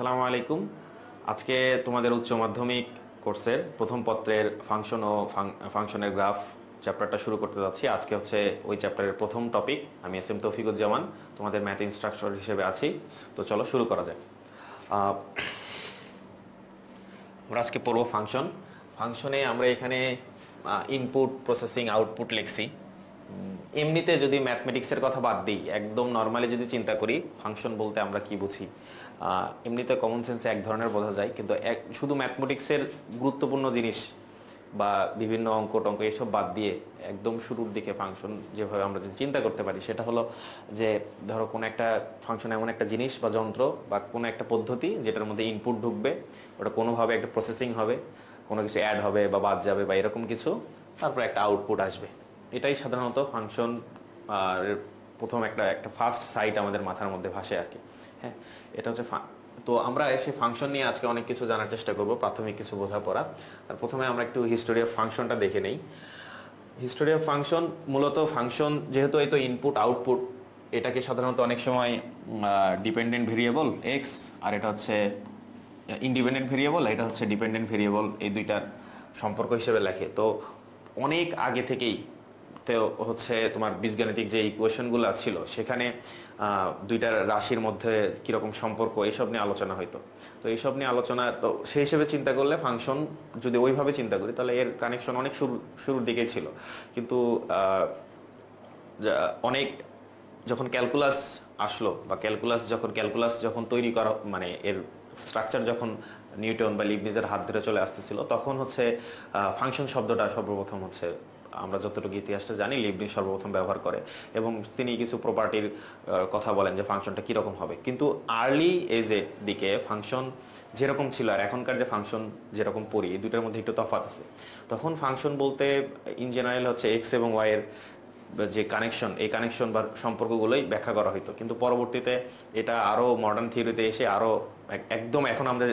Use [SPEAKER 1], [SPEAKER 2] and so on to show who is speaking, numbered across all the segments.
[SPEAKER 1] আসসালামু আলাইকুম। আজকে তোমাদের উচ্চ মাধ্যমিক কোর্সের প্রথম পত্রের ফাংশন ও ফাংশনের গ্রাফ চ্যাপ্টারটা শুরু করতে যাচ্ছি। আজকে হচ্ছে ওই চ্যাপ্টারের প্রথম টপিক। আমি এস এম তৌফিকুজ্জামান, তোমাদের ম্যাথ ইনস্ট্রাক্টর হিসেবে আছি। তো চলো শুরু করা যাক। আমরা আজকে পড়বো ফাংশন। ফাংশনে আমরা এখানে ইনপুট, প্রসেসিং, আউটপুট লিখছি। এমনিতে যদি ম্যাথমেটিক্সের কথা বাদ দিই, একদম নর্মালি যদি চিন্তা করি ফাংশন বলতে আমরা কি বুঝি, এমনিতে কমন সেন্সে এক ধরনের বোঝা যায়, কিন্তু শুধু ম্যাথমেটিক্সের গুরুত্বপূর্ণ জিনিস বা বিভিন্ন অঙ্ক টঙ্ক এসব বাদ দিয়ে একদম শুরুর দিকে ফাংশন যেভাবে আমরা যদি চিন্তা করতে পারি সেটা হলো যে ধরো কোনো একটা ফাংশন এমন একটা জিনিস বা যন্ত্র বা কোনো একটা পদ্ধতি যেটার মধ্যে ইনপুট ঢুকবে, ওটা কোনোভাবে একটা প্রসেসিং হবে, কোনো কিছু অ্যাড হবে বা বাদ যাবে বা এরকম কিছু, তারপর একটা আউটপুট আসবে। এটাই সাধারণত ফাংশন প্রথম একটা একটা ফার্স্ট সাইট আমাদের মাথার মধ্যে ভাসে আর কি। হ্যাঁ, এটা হচ্ছে তো আমরা সেই ফাংশন নিয়ে আজকে অনেক কিছু জানার চেষ্টা করব, প্রাথমিক কিছু বোঝাপড়া। আর প্রথমে আমরা একটু হিস্টোরি অফ ফাংশনটা দেখে নেই। হিস্টোরি অফ ফাংশন, মূলত ফাংশন যেহেতু এই তো ইনপুট আউটপুট, এটাকে সাধারণত অনেক সময় ডিপেন্ডেন্ট ভেরিয়েবল এক্স আর এটা হচ্ছে ইন্ডিপেন্ডেন্ট ভেরিয়েবল, এটা হচ্ছে ডিপেন্ডেন্ট ভেরিয়েবল, এই দুইটার সম্পর্ক হিসেবে লেখে। তো অনেক আগে থেকেই তো হচ্ছে তোমার বীজগাণিতিক যে ইকুয়েশনগুলো ছিল সেখানে দুইটার রাশির মধ্যে কীরকম সম্পর্ক এইসব নিয়ে আলোচনা হইতো। তো এইসব নিয়ে আলোচনা, তো সেই হিসেবে চিন্তা করলে ফাংশন যদি ওইভাবে চিন্তা করি তাহলে এর কানেকশন অনেক শুরুর দিকেই ছিল। কিন্তু অনেক যখন ক্যালকুলাস আসলো বা ক্যালকুলাস যখন তৈরি করা, মানে এর স্ট্রাকচার যখন নিউটন বা লিবনিজের হাত ধরে চলে আসতেছিল, তখন হচ্ছে ফাংশন শব্দটা সর্বপ্রথম হচ্ছে, আমরা যতটুকু ইতিহাসটা জানি, লিবনিজ সর্বপ্রথম ব্যবহার করে এবং তিনি কিছু প্রপার্টির কথা বলেন যে ফাংশনটা কীরকম হবে। কিন্তু আর্লি এজের দিকে ফাংশন যেরকম ছিল আর এখনকার যে ফাংশন যেরকম পড়ি, এই দুটার মধ্যে একটু তফাৎ আছে। তখন ফাংশন বলতে ইন জেনারেল হচ্ছে এক্স এবং ওয়াইয়ের যে কানেকশন, এই কানেকশন বা সম্পর্কগুলোই ব্যাখ্যা করা হতো। কিন্তু পরবর্তীতে এটা আরও মডার্ন থিওরিতে এসে আরও একদম এখন আমরা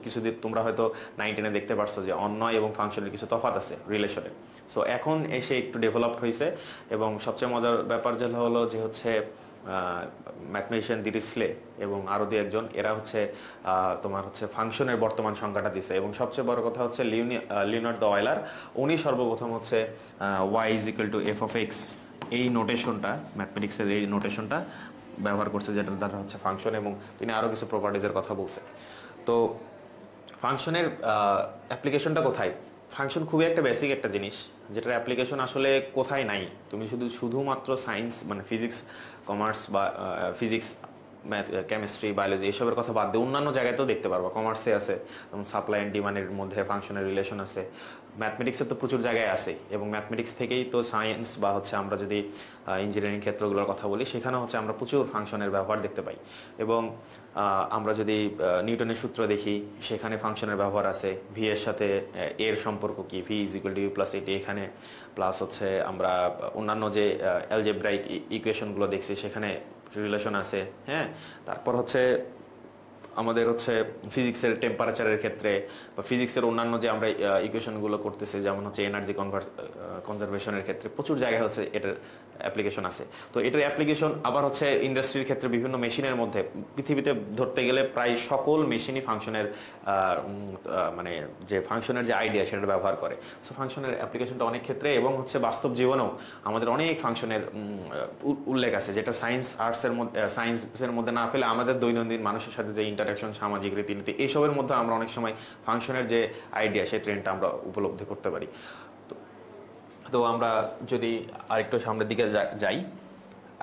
[SPEAKER 1] কিছুদিন তোমরা হয়তো 9-10 দেখতে পারছো যে অন্যয় এবং ফাংশনের কিছু তফাৎ আছে রিলেশনের। সো এখন এসে একটু ডেভেলপড হয়েছে এবং সবচেয়ে মজার ব্যাপার যেটা হলো যে হচ্ছে ম্যাথমেটিশিয়ান ডিরিচলে এবং আরও দু একজন, এরা হচ্ছে তোমার হচ্ছে ফাংশনের বর্তমান সংজ্ঞাটা দিছে। এবং সবচেয়ে বড় কথা হচ্ছে লিওনার্দ দ্য অয়লার, উনি সর্বপ্রথম হচ্ছে Y is equal to F of X, এই নোটেশনটা, ম্যাথমেটিক্সের এই নোটেশনটা ব্যবহার করছে, যেটার দ্বারা হচ্ছে ফাংশন, এবং তিনি আরও কিছু প্রপার্টিজের কথা বলছে। তো ফাংশনের অ্যাপ্লিকেশনটা কোথায়? ফাংশন খুবই একটা বেসিক একটা জিনিস, যেটার অ্যাপ্লিকেশন আসলে কোথায় নাই। তুমি শুধুমাত্র সায়েন্স মানে ফিজিক্স, কমার্স বা ফিজিক্স, ম্যাথ, কেমিস্ট্রি, বায়োলজি এসবের কথা বাদ দিয়ে অন্যান্য জায়গাতেও দেখতে পারবো। কমার্সে আছে, যেমন সাপ্লাই অ্যান্ড ডিমান্ডের মধ্যে ফাংশনের রিলেশন আছে। ম্যাথমেটিক্সের তো প্রচুর জায়গায় আছে, এবং ম্যাথমেটিক্স থেকেই তো সায়েন্স বা হচ্ছে আমরা যদি ইঞ্জিনিয়ারিং ক্ষেত্রগুলোর কথা বলি, সেখানে হচ্ছে আমরা প্রচুর ফাংশনের ব্যবহার দেখতে পাই। এবং আমরা যদি নিউটনের সূত্র দেখি, সেখানে ফাংশনের ব্যবহার আছে। ভি এর সাথে এর সম্পর্ক কি, V is equal to U plus A T, এখানে প্লাস হচ্ছে আমরা অন্যান্য যে অ্যালজেব্রাইক ইকুয়েশনগুলো দেখছি সেখানে রিলেশন আছে। হ্যাঁ, তারপর হচ্ছে আমাদের হচ্ছে ফিজিক্সের টেম্পারেচারের ক্ষেত্রে বা ফিজিক্সের অন্যান্য যে আমরা ইকুয়েশনগুলো করতেছি, যেমন হচ্ছে এনার্জি কনজারভেশনের ক্ষেত্রে প্রচুর জায়গায় হচ্ছে এটার অ্যাপ্লিকেশন আছে। তো এটার অ্যাপ্লিকেশন আবার হচ্ছে ইন্ডাস্ট্রির ক্ষেত্রে বিভিন্ন মেশিনের মধ্যে, পৃথিবীতে ধরতে গেলে প্রায় সকল মেশিনই ফাংশনের মানে যে ফাংশনের যে আইডিয়া সেটা ব্যবহার করে। সো ফাংশনের অ্যাপ্লিকেশনটা অনেক ক্ষেত্রে, এবং হচ্ছে বাস্তব জীবনেও আমাদের অনেক ফাংশনের উল্লেখ আছে, যেটা সায়েন্সের মধ্যে না ফেলে আমাদের দৈনন্দিন মানুষের সাথে যে ইন্টারাকশন, সামাজিক রীতিনীতি, এইসবের মধ্যে আমরা অনেক সময় ফাংশনের যে আইডিয়া সেই ট্রেন্ডটা আমরা উপলব্ধি করতে পারি। তো আমরা যদি আরেকটু সামনের দিকে যাই,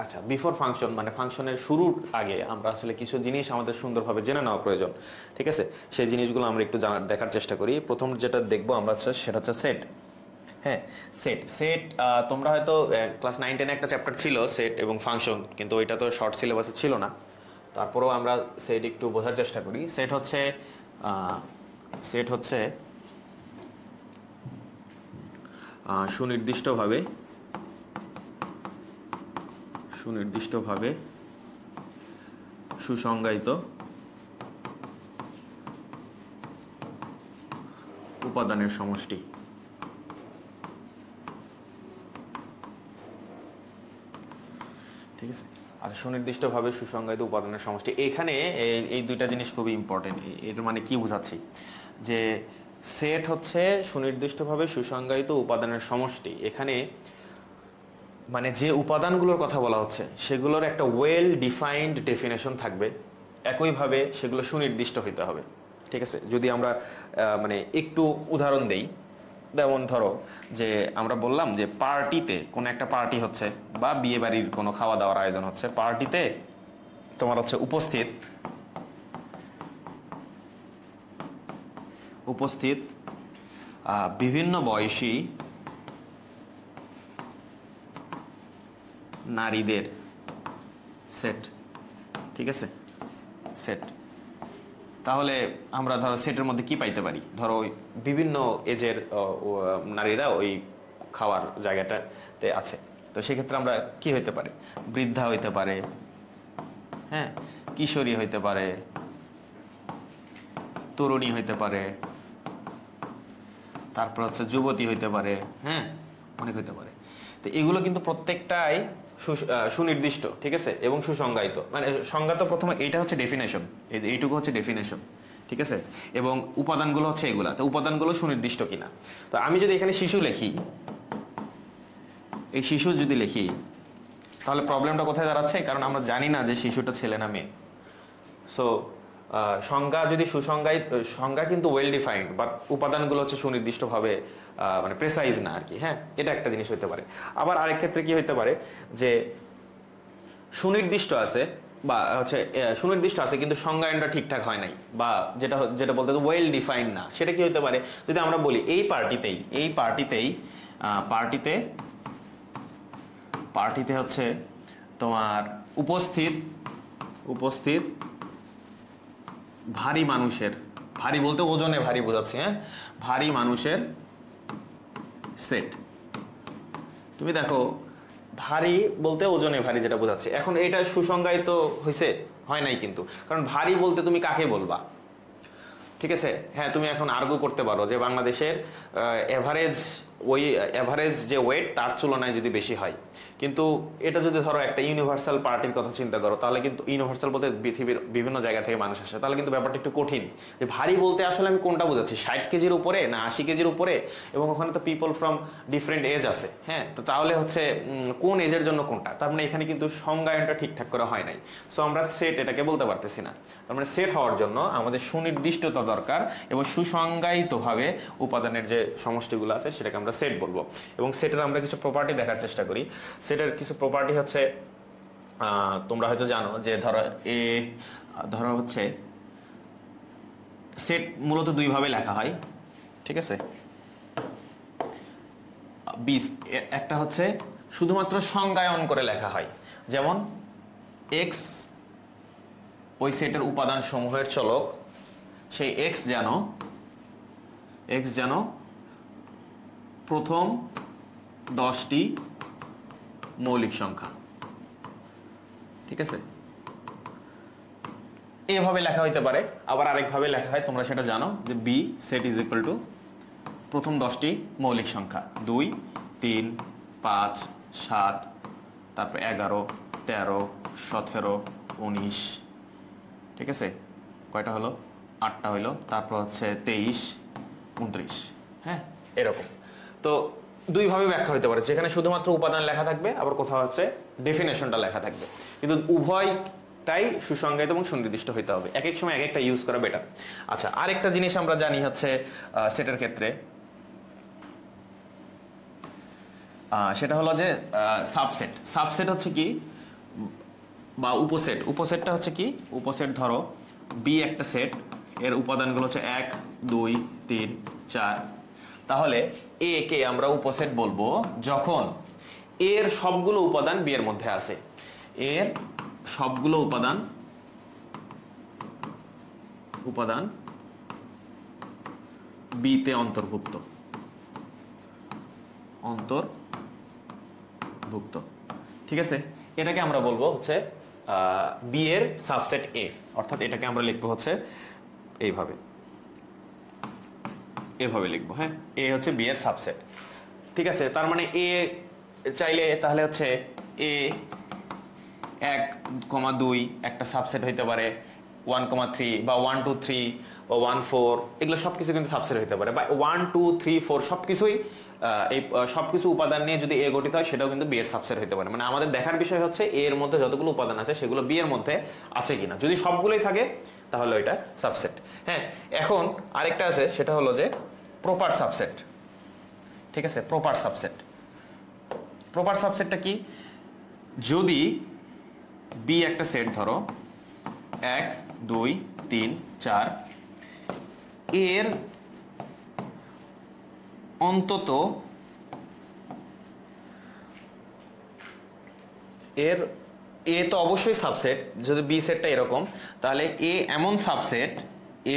[SPEAKER 1] আচ্ছা, বিফোর ফাংশন মানে ফাংশনের শুরুর আগে আমরা আসলে কিছু জিনিস আমাদের সুন্দরভাবে জেনে নেওয়া প্রয়োজন। ঠিক আছে, সেই জিনিসগুলো আমরা একটু দেখার চেষ্টা করি। প্রথম যেটা দেখবো আমরা সেটা হচ্ছে সেট। হ্যাঁ, সেট তোমরা হয়তো ক্লাস 9-10 একটা চ্যাপ্টার ছিল সেট এবং ফাংশন, কিন্তু ওইটা তো শর্ট সিলেবাসে ছিল না। তারপরেও আমরা সেট একটু বোঝার চেষ্টা করি। সেট হচ্ছে সুনির্দিষ্টভাবে সুসংজ্ঞায়িত উপাদানের সমষ্টি। ঠিক আছে, আচ্ছা, সুনির্দিষ্টভাবে সুসংজ্ঞায়িত উপাদানের সমষ্টি, এখানে এই দুইটা জিনিস খুবই ইম্পর্টেন্ট। এর মানে কি বোঝাচ্ছি, যে সেট হচ্ছে সুনির্দিষ্টভাবে সুসংজ্ঞায়িত উপাদানের সমষ্টি। এখানে মানে যে উপাদানগুলোর কথা বলা হচ্ছে সেগুলোর একটা ওয়েল ডিফাইন্ড ডেফিনেশন থাকবে, একইভাবে সেগুলো সুনির্দিষ্ট হইতে হবে। ঠিক আছে, যদি আমরা মানে একটু উদাহরণ দেই, যেমন ধরো যে আমরা বললাম যে পার্টিতে, কোনো একটা পার্টি হচ্ছে বা বিয়ে বাড়ির কোনো খাওয়া দাওয়ার আয়োজন হচ্ছে, পার্টিতে তোমার হচ্ছে উপস্থিত বিভিন্ন বয়সী নারীদের সেট। ঠিক আছে, সেট। তাহলে আমরা ধরো সেটের মধ্যে কি পাইতে পারি, ধরো ওই বিভিন্ন এজের নারীরা ওই খাওয়ার জায়গাটাতে আছে, তো সেক্ষেত্রে আমরা কি হইতে পারে, বৃদ্ধা হইতে পারে, হ্যাঁ, কিশোরী হইতে পারে, তরুণী হইতে পারে, তারপর হচ্ছে যুবতী হইতে পারে, হ্যাঁ, অনেক হইতে পারে। তো এগুলো কিন্তু প্রত্যেকটাই সুনির্দিষ্ট, ঠিক আছে, এবং সুসংজ্ঞায়িত। মানে সংজ্ঞা তো প্রথমে এইটা হচ্ছে ডেফিনেশন, এইটুকু হচ্ছে ডেফিনেশন, ঠিক আছে, এবং উপাদানগুলো হচ্ছে এগুলা। তো উপাদানগুলো সুনির্দিষ্ট কিনা, তো আমি যদি এখানে শিশু লিখি, এই শিশু যদি লিখি, তাহলে প্রবলেমটা কোথায় দাঁড়াচ্ছে, কারণ আমরা জানি না যে শিশুটা ছেলে না মেয়ে। সো সংজ্ঞা যদি সুসংজ্ঞায়িত, সংজ্ঞা কিন্তু ওয়েল ডিফাইন্ড, বাট উপাদানগুলো হচ্ছে সুনির্দিষ্টভাবে মানে প্রেসাইজ না আর কি। হ্যাঁ, এটা একটা জিনিস হইতে পারে। আবার আরেক ক্ষেত্রে কি হইতে পারে, যে সুনির্দিষ্ট আছে বা হচ্ছে সুনির্দিষ্ট আছে কিন্তু সংজ্ঞায়নটা ঠিকঠাক হয় নাই, বা যেটা বলতে ওয়েল ডিফাইন্ড না, সেটা কি হইতে পারে, যদি আমরা বলি এই পার্টিতে হচ্ছে তোমার উপস্থিত ভারী মানুষের, ভারী বলতে ওজনে ভারী বোঝাচ্ছি, হ্যাঁ, ভারী মানুষের সেট। তুমি দেখো ভারী বলতে ওজনে ভারী যেটা বোঝাচ্ছে, এখন এটা সুসংজ্ঞায়িত হয়েছে, হয় নাই কিন্তু, কারণ ভারী বলতে তুমি কাকে বলবা, ঠিক আছে। হ্যাঁ, তুমি এখন আর্গু করতে পারো যে বাংলাদেশের এভারেজ যে ওয়েট তার তুলনায় যদি বেশি হয়, কিন্তু এটা যদি ধরো একটা ইউনিভার্সাল পার্টির কথা চিন্তা করো, তাহলে কিন্তু ইউনিভার্সাল বলতে পৃথিবীর বিভিন্ন জায়গা থেকে মানুষ আসে, তাহলে কিন্তু ব্যাপারটা একটু কঠিন, যে ভারী বলতে আসলে আমি কোনটা বোঝাচ্ছি, 60 কেজির উপরে না 80 কেজির উপরে, এবং ওখানে তো পিপল ফ্রম ডিফারেন্ট এজ আছে, হ্যাঁ, তো তাহলে হচ্ছে কোন এজের জন্য কোনটা, তার মানে এখানে কিন্তু সংজ্ঞায়নটা ঠিকঠাক করা হয় নাই। সো আমরা সেট এটাকে বলতে পারতেছি না। তার মানে সেট হওয়ার জন্য আমাদের সুনির্দিষ্টতা দরকার, এবং সুসংজ্ঞায়িতভাবে উপাদানের যে সমষ্টিগুলো আছে সেটাকে আমরা সেট বলবো। এবং সেটের আমরা কিছু প্রপার্টি দেখার চেষ্টা করি। সেটের কিছু প্রপার্টি হচ্ছে, তোমরা হয়তো জানো যে ধরো হচ্ছে সেট মূলত দুই ভাবে লেখা হয়, ঠিক আছে। একটা হচ্ছে শুধুমাত্র সংজ্ঞায়ন করে লেখা হয়, যেমন এক্স ওই সেটের উপাদান সমূহের চলক, সেই এক্স যেন প্রথম 10টি মৌলিক সংখ্যা, ঠিক আছে, এভাবে লেখা হইতে পারে। আবার আরেকভাবে লেখা হয়, তোমরা সেটা জানো, যে B set is equal to প্রথম 10টি মৌলিক সংখ্যা 2, 3, 5, 7, তারপর 11, 13, 17, 19, ঠিক আছে, কয়টা হলো, 8টা হইলো, তারপর হচ্ছে 23, 29, হ্যাঁ, এরকম। তো দুইভাবে ব্যাখ্যা হতে পারে, যেখানে শুধুমাত্র উপাদান লেখা থাকবে, আবার কোথাও হচ্ছে ডেফিনেশনটা লেখা থাকবে, কিন্তু উভয়টাই সুসংজ্ঞায়িত এবং সুনির্দিষ্ট হইতে হবে। এক এক সময় এক একটা ইউজ করা বেটার। আচ্ছা, আরেকটা জিনিস আমরা জানি হচ্ছে সেটের ক্ষেত্রে, সেটা হলো যে সাবসেট হচ্ছে কি, বা উপসেটটা হচ্ছে কি, উপসেট ধরো বি একটা সেট, এর উপাদানগুলো হচ্ছে 1, 2, 3, 4, তাহলে এ কে আমরা উপসেট বলবো যখন এর সবগুলো উপাদান বি এর মধ্যে আছে, এর সবগুলো উপাদান বি তে অন্তর্ভুক্ত, ঠিক আছে। এটাকে আমরা বলবো হচ্ছে বি এর সাবসেট এ, অর্থাৎ এটাকে আমরা লিখবো হচ্ছে এভাবে লিখবো, হ্যাঁ, এ হচ্ছে বি এর সাবসেট, ঠিক আছে। তার মানে এ চাইলে তাহলে হচ্ছে এ 1,2 একটা সাবসেট হইতে পারে, 1,3 বা 1 2 3 বা 1 4, এগুলো সবকিছু কিন্তু সাবসেট হইতে পারে, বা 1 2 3 4 সবকিছুই এই সবকিছু উপাদান নিয়ে যদি এ গঠিত হয় সেটাও কিন্তু বি এর সাবসেট হতে পারে। মানে আমাদের দেখার বিষয় হচ্ছে এ এর মধ্যে যতগুলো উপাদান আছে সেগুলো বি এর মধ্যে আছে কিনা। যদি সবগুলোই থাকে তাহলে ওইটা সাবসেট। হ্যাঁ, এখন আরেকটা আছে, সেটা হলো যে প্রপার সাবসেট। ঠিক আছে, প্রপার সাবসেট। প্রপার সাবসেটটা কি? যদি বি একটা সেট, ধরো 1 2 3 4, এর অন্তত এর এ তো অবশ্যই সাবসেট, যদি বি সেটটা এরকম, তাহলে এ এমন সাবসেট,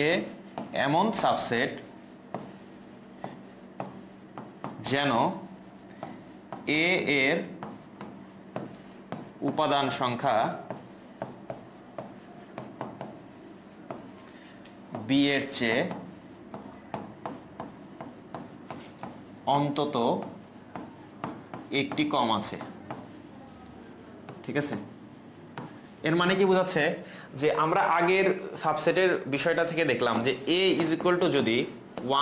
[SPEAKER 1] এ এমন সাবসেট যেন এ এর উপাদান সংখ্যা বি এর চেয়ে অন্তত একটি কম আছে। ঠিক আছে, এর মানে কি বোঝাচ্ছে? যে আমরা আগের সাবসেটের বিষয়টা থেকে দেখলাম যে এ ইজ ইকুয়াল টু যদি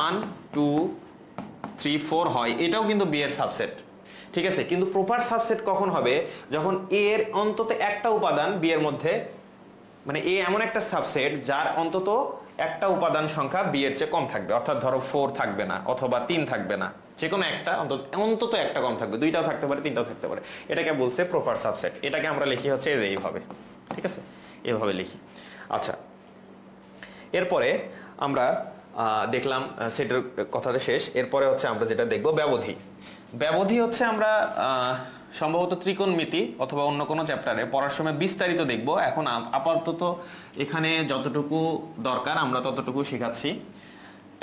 [SPEAKER 1] 1 2 3 4 হয়, এটাও কিন্তু বি এর সাবসেট। ঠিক আছে, কিন্তু প্রপার সাবসেট কখন হবে? যখন এ এর অন্তত একটা উপাদান বি এর মধ্যে, মানে এ এমন একটা সাবসেট যার অন্তত একটা উপাদান সংখ্যা বি এর চেয়ে কম থাকবে। অর্থাৎ ধরো 4 থাকবে না অথবা 3 থাকবে না, যে কোনো একটা অন্তত একটা কম থাকবে, দুইটাও থাকতে পারে, তিনটাও থাকতে পারে। এটাকে বলছে প্রপার সাবসেট। এটাকে আমরা লিখি হচ্ছে এইভাবে। ঠিক আছে, এভাবে লিখি। আচ্ছা, এরপরে আমরা দেখলাম সেটার কথাটা শেষ। এরপরে হচ্ছে আমরা যেটা দেখব ব্যবধি। ব্যবধি হচ্ছে আমরা সম্ভবত ত্রিকোণমিতি অথবা অন্য কোনো চ্যাপ্টারে পড়ার সময় বিস্তারিত দেখব। এখন আপাতত এখানে যতটুকু দরকার আমরা ততটুকু শেখাচ্ছি।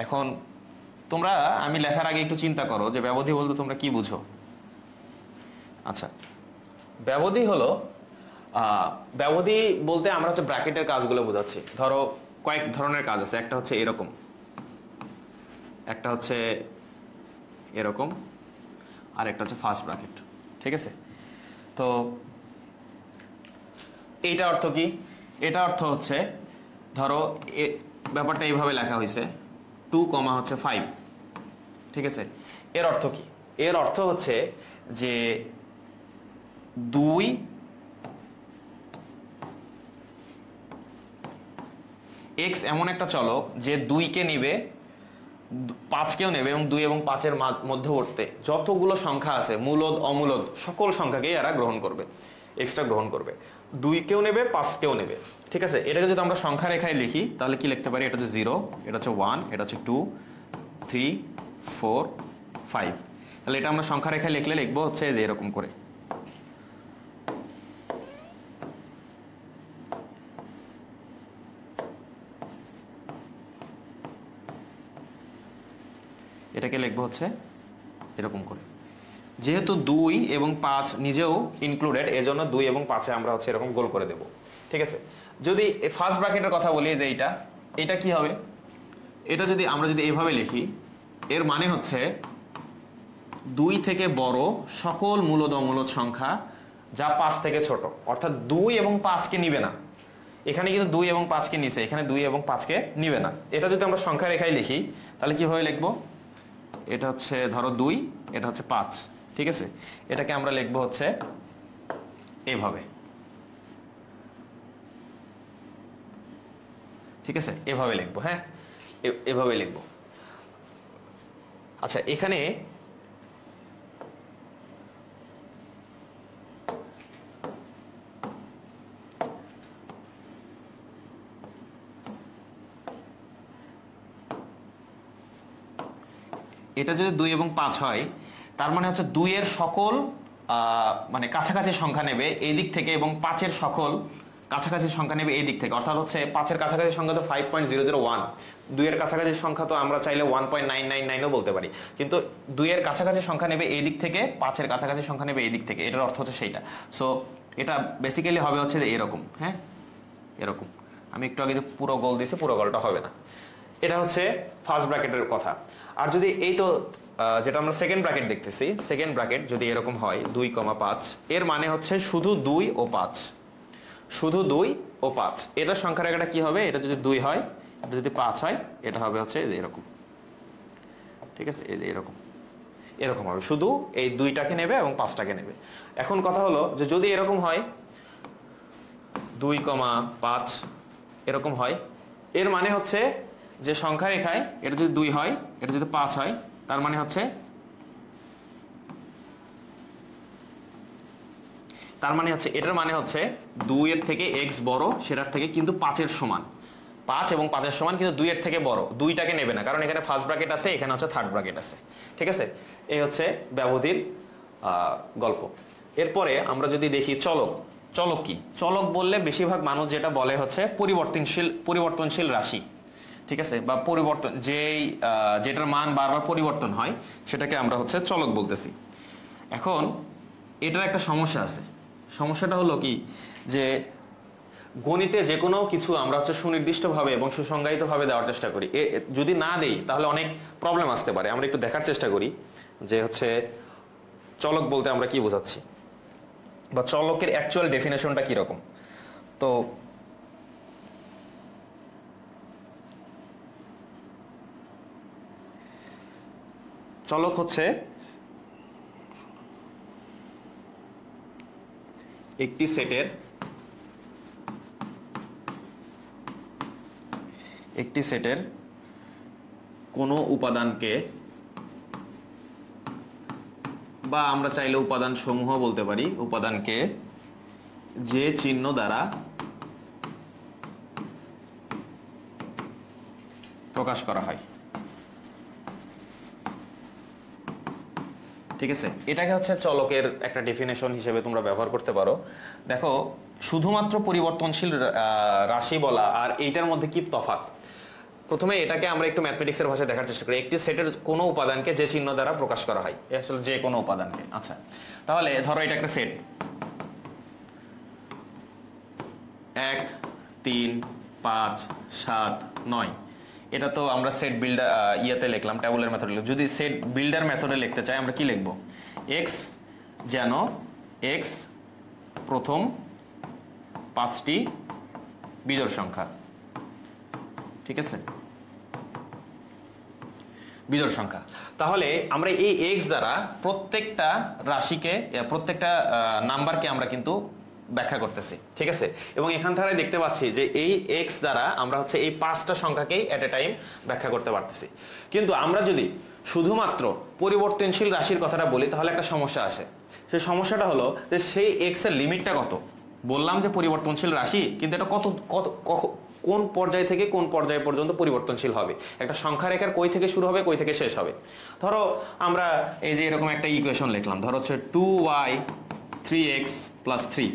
[SPEAKER 1] এখন তোমরা, আমি লেখার আগে একটু চিন্তা করো যে ব্যবধি বলতে তোমরা কি বুঝো। আচ্ছা, ব্যবধি হলো, ব্যবধি বলতে আমরা হচ্ছে ব্র্যাকেটের কাজগুলো বোঝাচ্ছি। ধরো কয়েক ধরনের কাজ আছে, একটা হচ্ছে এরকম, একটা হচ্ছে এরকম, আর একটা হচ্ছে ফার্স্ট ব্র্যাকেট। ঠিক আছে, তো এইটা অর্থ কি? এটা অর্থ হচ্ছে ধরো ব্যাপারটা এইভাবে লেখা হয়েছে 2, হচ্ছে 5। ঠিক আছে, এর অর্থ কি? এর অর্থ হচ্ছে যে 2 x এমন একটা চলক যে 2কে নিবে, 5কেও নেবে, এবং 2 এবং 5-এর মধ্যবর্তী যতগুলো সংখ্যা আছে, মূলদ অমূলদ সকল সংখ্যাকেই এরা গ্রহণ করবে, এক্সট্রা গ্রহণ করবে। 2কেও নেবে, 5কেও নেবে। ঠিক আছে, এটাকে যদি আমরা সংখ্যা রেখায় লিখি তাহলে কি লিখতে পারি? এটা হচ্ছে 0, এটা হচ্ছে 1, এটা হচ্ছে 2 3 4 5। তাহলে এটা আমরা সংখ্যা রেখায় লিখলে লিখবো হচ্ছে যে এরকম করে। এটাকে লিখবো হচ্ছে এরকম করে। যেহেতু 2 এবং 5 নিজেও ইনক্লুডেড, এজন্য 2 এবং 5-এ আমরা হচ্ছে এরকম গোল করে দেব। ঠিক আছে, যদি ফার্স্ট ব্র্যাকেটের কথা বলি যে এটা কি হবে? এটা যদি আমরা এইভাবে লিখি, এর মানে হচ্ছে 2 থেকে বড় সকল মূলদ অমূলদ সংখ্যা যা 5 থেকে ছোট। অর্থাৎ 2 এবং 5কে নিবে না। এখানে কিন্তু 2 এবং 5কে নিছে, এখানে 2 এবং 5কে নিবে না। এটা যদি আমরা সংখ্যা রেখায় লিখি তাহলে কিভাবে লিখবো? এটা হচ্ছে ধরো 2, এটা হচ্ছে 5। ঠিক আছে, এটাকে আমরা লিখবো হচ্ছে এভাবে। ঠিক আছে, এভাবে লিখবো। হ্যাঁ, এভাবে লিখবো। আচ্ছা, এখানে এটা যদি 2 এবং 5 হয়, তার মানে হচ্ছে 2 এর সকল মানে কাছাকাছি সংখ্যা নেবে এই দিক থেকে, এবং 5-এর সকল কাছাকাছি সংখ্যা নেবে এই দিক থেকে। অর্থাৎ হচ্ছে 5-এর কাছাকাছি সংখ্যা তো 5.001, 2 এর কাছাকাছি সংখ্যা তো আমরা চাইলে 1.999ও বলতে পারি, কিন্তু 2 এর কাছাকাছি সংখ্যা নেবে এই দিক থেকে, 5-এর কাছাকাছি সংখ্যা নেবে এই দিক থেকে। এটার অর্থ হচ্ছে সেইটা। সো এটা বেসিক্যালি হবে হচ্ছে যে এরকম। হ্যাঁ, এরকম। আমি একটু আগে যে পুরো গোল দিয়েছি, পুরো গোলটা হবে না। এটা হচ্ছে ফার্স্ট ব্র্যাকেটের কথা। আর যদি এই তো যেটা আমরা সেকেন্ড ব্র্যাকেট দেখতেছি, সেকেন্ড ব্র্যাকেট যদি এরকম হয় 2, 5, এর মানে হচ্ছে শুধু 2 ও 5। শুধু 2 ও 5, এটা সংখ্যা রেখাটা কি হবে, এটা যদি 2 হয়, এটা যদি 5 হয়, এটা হবে হচ্ছে এরকম, ঠিক আছে, এই যে এরকম এরকম হবে, শুধু এই 2টাকে নেবে এবং 5টাকে নেবে। এখন কথা হলো যে যদি এরকম হয় 2,5 এরকম হয়, এর মানে হচ্ছে যে সংখ্যা রেখায় এটা যদি 2 হয়, এটা যদি 5 হয়, তার মানে হচ্ছে এটার মানে হচ্ছে 2 এর থেকে x বড়, সেটার থেকে কিন্তু 5 এর সমান, 5 এবং 5 এর সমান, কিন্তু 2 এর থেকে বড়। 2টাকে নেবে না, কারণ এখানে ফার্স্ট ব্র্যাকেট আছে, এখানে হচ্ছে থার্ড ব্র্যাকেট আছে, ঠিক আছে। এই হচ্ছে ব্যবধির গল্প। এরপরে আমরা যদি দেখি চলক। চলক কি? চলক বললে বেশিরভাগ মানুষ যেটা বলে হচ্ছে পরিবর্তনশীল রাশি, ঠিক আছে, বা পরিবর্তন যেটার মান বারবার পরিবর্তন হয়, সেটাকে আমরা হচ্ছে চলক বলতেছি। এখন এটার একটা সমস্যা আছে। সমস্যাটা হলো কি, যে গণিতে যে কোনো কিছু আমরা হচ্ছে সুনির্দিষ্টভাবে এবং সুসংজ্ঞায়িতভাবে দেওয়ার চেষ্টা করি, যদি না দেই তাহলে অনেক প্রবলেম আসতে পারে। আমরা একটু দেখার চেষ্টা করি যে হচ্ছে চলক বলতে আমরা কি বোঝাচ্ছি, বা চলকের অ্যাকচুয়াল ডেফিনেশনটা কিরকম। তো চলক হচ্ছে একটি সেটের কোনো উপাদানকে, বা আমরা চাইলে উপাদান সমূহ বলতে পারি, উপাদানকে যে চিহ্ন দ্বারা প্রকাশ করা হয়, ঠিক আছে। এটাকে হচ্ছে চলকের একটা ডেফিনেশন হিসেবে তোমরা ব্যবহার করতে পারো। দেখো, শুধুমাত্র পরিবর্তনশীল রাশি বলা আর এইটার মধ্যে কি তফাৎ। প্রথমে এটাকে আমরা একটু ম্যাথমেটিক্সের ভাষায় দেখার চেষ্টা করি। একটি সেটের কোনো উপাদানকে যে চিহ্ন দ্বারা প্রকাশ করা হয়, আসলে যে কোনো উপাদানকে। আচ্ছা, তাহলে ধরো এটা একটা সেট, 1, 3, 5, 7, 9। এটা তো আমরা সেট বিল্ডার ইয়াতে লিখলাম, ট্যাবুলার মেথডে লিখলাম। যদি সেট বিল্ডার মেথডে লিখতে চাই, আমরা কি লিখব? এক্স যেন এক্স প্রথম 5টি বিজোড় সংখ্যা, ঠিক আছে, বিজোড় সংখ্যা। তাহলে আমরা এই এক্স দ্বারা প্রত্যেকটা রাশিকে, প্রত্যেকটা নাম্বারকে আমরা কিন্তু ব্যাখ্যা করতেছি, ঠিক আছে। এবং এখান থেকে দেখতে পাচ্ছি যে এই এক্স দ্বারা আমরা হচ্ছে এই 5টা সংখ্যাকেই এট এ টাইম ব্যাখ্যা করতে পারতেছি। কিন্তু আমরা যদি শুধুমাত্র পরিবর্তনশীল রাশির কথাটা বলি, তাহলে একটা সমস্যা আসে। সেই সমস্যাটা হলো যে সেই এক্স এর লিমিটটা কত। বললাম যে পরিবর্তনশীল রাশি, কিন্তু এটা কোন পর্যায় থেকে কোন পর্যায় পর্যন্ত পরিবর্তনশীল হবে, একটা সংখ্যা রেখার কই থেকে শুরু হবে, কই থেকে শেষ হবে। ধরো আমরা এই যে এরকম একটা ইকুয়েশন লিখলাম, ধরো হচ্ছে 2y 3x + 3।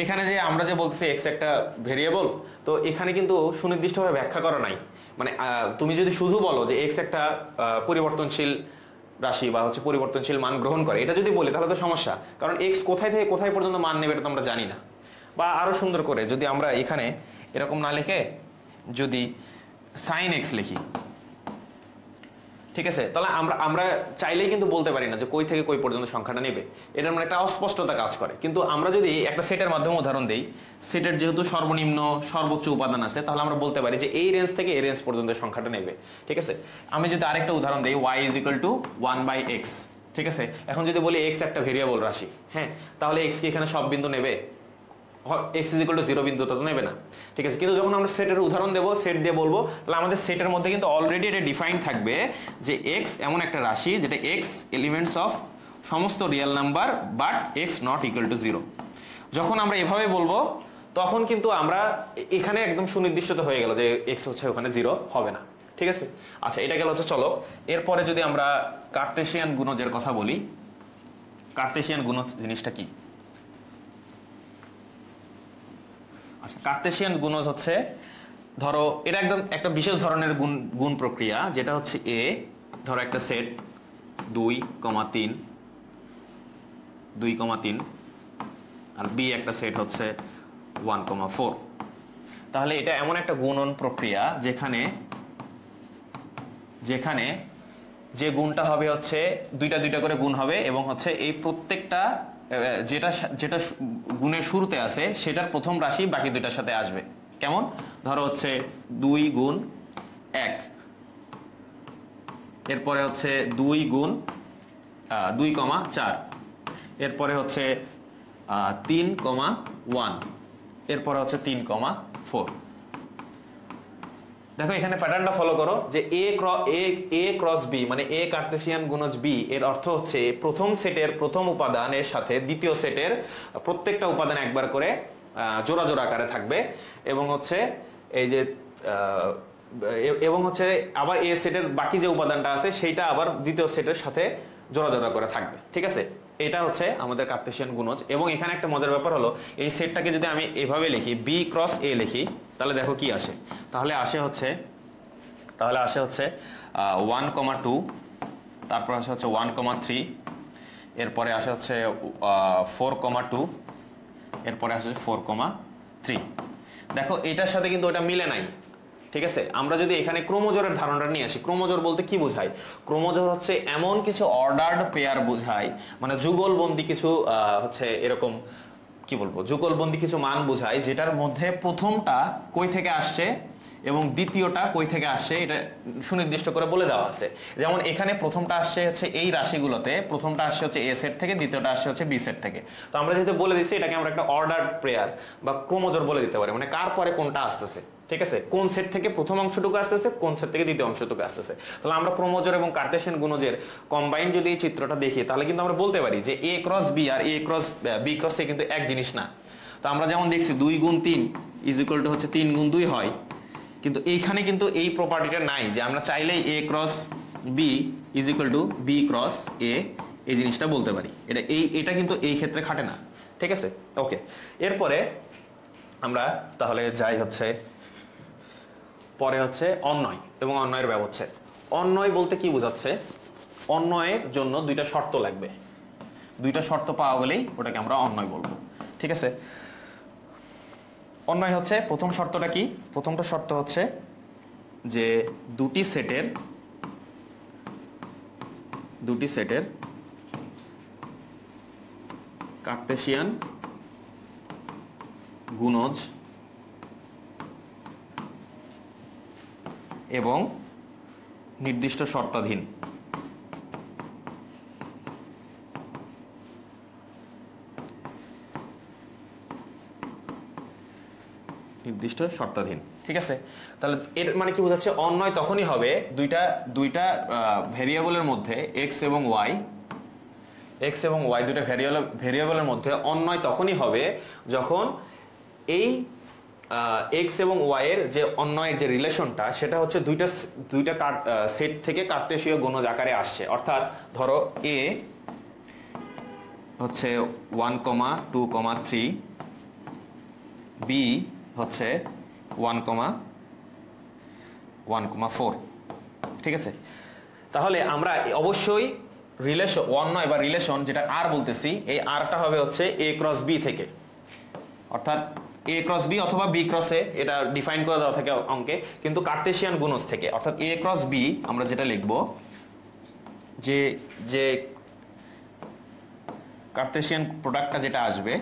[SPEAKER 1] এখানে যে আমরা যে বলতেছি এক্স একটা ভেরিয়েবল, তো এখানে কিন্তু সুনির্দিষ্টভাবে ব্যাখ্যা করা নাই। মানে তুমি যদি শুধু বলো যে এক্স একটা পরিবর্তনশীল রাশি বা হচ্ছে পরিবর্তনশীল মান গ্রহণ করে, এটা যদি বলি তাহলে তো সমস্যা, কারণ এক্স কোথায় থেকে কোথায় পর্যন্ত মান নেবে এটা তো আমরা জানি না। বা আরো সুন্দর করে যদি আমরা এখানে এরকম না লিখে যদি sin x লিখি, ঠিক আছে, তাহলে আমরা চাইলেই কিন্তু বলতে পারি না যে কই থেকে কই পর্যন্ত সংখ্যাটা নেবে। এটার মানে একটা অস্পষ্টতা কাজ করে। কিন্তু আমরা যদি একটা সেটের মাধ্যমে উদাহরণ দেই, সেটের যেহেতু সর্বনিম্ন সর্বোচ্চ উপাদান আছে, তাহলে আমরা বলতে পারি যে এই রেঞ্জ থেকে এই রেঞ্জ পর্যন্ত সংখ্যাটা নেবে, ঠিক আছে। আমি যদি আরেকটা উদাহরণ দেই, y = 1/x, ঠিক আছে। এখন যদি বলি x একটা ভেরিয়েবল রাশি, হ্যাঁ, তাহলে x কি এখানে সব বিন্দু নেবে? x = 0 বিন্দুটা তো নেবে না, ঠিক আছে। কিন্তু যখন আমরা সেটের উদাহরণ দেবো, সেট দিয়ে বলবো, তাহলে আমাদের সেটের মধ্যে কিন্তু অলরেডি এটা ডিফাইন থাকবে যে x এমন একটা রাশি যেটা x এলিমেন্টস অফ সমস্ত রিয়েল নাম্বার বাট x ≠ 0। যখন আমরা এভাবে বলবো, তখন কিন্তু আমরা এখানে একদম সুনির্দিষ্ট হয়ে গেল যে x হচ্ছে ওখানে 0 হবে না, ঠিক আছে। আচ্ছা, এটা গেল হচ্ছে চলক। এরপরে যদি আমরা কার্তেশিয়ান গুণজের কথা বলি, কার্তেশিয়ান গুণজ জিনিসটা কি? আচ্ছা, কার্তেশিয়ান গুণজ হচ্ছে, ধরো এটা একদম একটা বিশেষ ধরনের গুণ প্রক্রিয়া, যেটা হচ্ছে এ, ধরো একটা সেট 2,3 আর বি একটা সেট হচ্ছে 1,4। তাহলে এটা এমন একটা গুণন প্রক্রিয়া যেখানে যে গুণটা হবে হচ্ছে দুইটা করে গুণ হবে, এবং হচ্ছে এই প্রত্যেকটা যেটা যেটা গুণের শুরুতে আছে সেটার প্রথম রাশি বাকি দুইটার সাথে আসবে। কেমন? ধরো হচ্ছে 2 গুণ 1, এরপরে হচ্ছে 2 গুণ 2,4, এরপরে হচ্ছে 3,1, এরপরে হচ্ছে 3,4। দেখো এখানে প্যাটার্নটা ফলো করো যে এ ক্রস বি মানে এ কার্টেসিয়ান গুণজ বি এর অর্থ হচ্ছে প্রথম সেটের প্রথম উপাদানের সাথে দ্বিতীয় সেটের প্রত্যেকটা উপাদান একবার করে জোড়া জোড়া আকারে থাকবে, এবং হচ্ছে এই যে এবং হচ্ছে আবার এ সেটের বাকি যে উপাদানটা আছে সেইটা আবার দ্বিতীয় সেটের সাথে জোড়া জোড়া করে থাকবে। ঠিক আছে, এটা হচ্ছে আমাদের কার্টেসিয়ান গুণজ। এবং এখানে একটা মজার ব্যাপার হলো এই সেটটাকে যদি আমি এভাবে লিখি বি ক্রস এ লিখি তাহলে দেখো কি আসে। তাহলে আসে হচ্ছে 1,2, তারপর আসে হচ্ছে 1,3, এরপরে আসে হচ্ছে 4,2, এরপরে আসে 4,3। দেখো এটার সাথে কিন্তু ওটা মিলে নাই। ঠিক আছে, আমরা যদি এখানে ক্রোমোজোরের ধারণাটা নিয়ে আসি, ক্রোমোজোর বলতে কি বোঝায়? ক্রোমোজোর হচ্ছে এমন কিছু অর্ডার্ড পেয়ার বোঝায়, মানে যুগলবন্দি কিছু হচ্ছে এরকম কি বলবো, যুগলবন্দি কিছু মান বোঝায় যেটার মধ্যে প্রথমটা কই থেকে আসছে এবং দ্বিতীয়টা কই থেকে আসছে এটা সুনির্দিষ্ট করে বলে দেওয়া আছে। যেমন এখানে প্রথমটা আসছে হচ্ছে এই রাশিগুলোতে, প্রথমটা আসছে হচ্ছে এ সেট থেকে, দ্বিতীয়টা আসছে হচ্ছে বি সেট থেকে। তো আমরা যেহেতু বলে দিচ্ছি এটাকে আমরা একটা অর্ডার পেয়ার বা ক্রোমোজোর বলে দিতে পারি, মানে কার পরে কোনটা আসতেছে। ঠিক আছে, কোন সেট থেকে প্রথম অংশটুকু আসতেছে, কোন সেট থেকে দ্বিতীয় অংশটুকু আসতেছে। তাহলে আমরা ক্রোমোজোর এবং কার্টেসিয়ান গুণজের কম্বাইন যদি এই চিত্রটা দেখি তাহলে কিন্তু আমরা বলতে পারি যে এ ক্রস বি আর এ ক্রস বি ক্রস এ কিন্তু এক জিনিস না। তো আমরা যেমন দেখছি 2 গুণ 3 ইজ ইকুয়াল টু হচ্ছে 3 গুণ 2 হয়, কিন্তু এইখানে কিন্তু এই প্রপার্টিটা নাই যে আমরা চাইলেই a cross b is equal to b cross a এই জিনিসটা বলতে পারি। এটা কিন্তু এই ক্ষেত্রে খাটে না। ঠিক আছে, ওকে। এরপরে আমরা তাহলে যাই হচ্ছে পরে হচ্ছে অন্বয় এবং অন্বয়ের ব্যবচ্ছেদ। অন্বয় বলতে কি বোঝাচ্ছে? অন্বয়ের জন্য দুইটা শর্ত লাগবে, দুইটা শর্ত পাওয়া গেলেই ওটাকে আমরা অন্বয় বলবো। ঠিক আছে, অন্বয় হচ্ছে প্রথম শর্তটা কি? প্রথমটা শর্ত হচ্ছে যে দুটি সেটের কার্টেসিয়ান গুণজ এবং নির্দিষ্ট শর্তাধীন। নির্দিষ্ট শর্তাধীন। ঠিক আছে, তাহলে এর মানে কি বোঝাচ্ছে? অন্বয় তখনই হবে দুইটা ভেরিয়েবলের মধ্যে এক্স এবং ওয়াই দুইটা ভেরিয়েবলের মধ্যে অন্বয় তখনই হবে যখন এই এক্স এবং ওয়াই এর যে অন্বয়ের যে রিলেশনটা সেটা হচ্ছে দুইটা সেট থেকে কার্টেসীয় গুণজ আকারে আসছে। অর্থাৎ ধরো এ হচ্ছে 1,2,3, বি হচ্ছে 1,1,4। ঠিক আছে, তাহলে আমরা অবশ্যই রিলেশন অন্বয় বা রিলেশন যেটা আর বলতেছি এই আরটা হবে হচ্ছে এ ক্রস বি থেকে, অর্থাৎ এ ক্রস বি অথবা বি ক্রস এ, এটা ডিফাইন করে দেওয়া থাকে অঙ্কে, কিন্তু কার্টেসিয়ান গুণজ থেকে। অর্থাৎ এ ক্রস বি আমরা যেটা লিখবো যে কার্টেসিয়ান প্রোডাক্টটা যেটা আসবে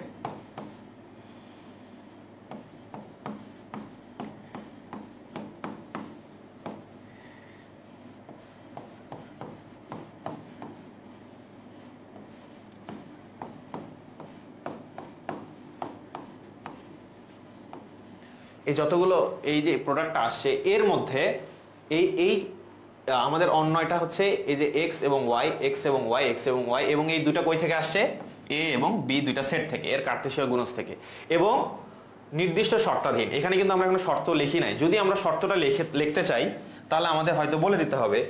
[SPEAKER 1] এই যতগুলো এই যে প্রোডাক্টটা আসছে এর মধ্যে এই আমাদের অন্যয়টা হচ্ছে এই যে এক্স এবং ওয়াই এবং এই দুটো কই থেকে আসছে? এ এবং বি দুইটা সেট থেকে, এর কার্টেসীয় গুণজ থেকে এবং নির্দিষ্ট শর্তাধীন। এখানে কিন্তু আমরা কোনো শর্ত লিখি নাই। যদি আমরা শর্তটা লিখতে চাই তাহলে আমাদের হয়তো বলে দিতে হবে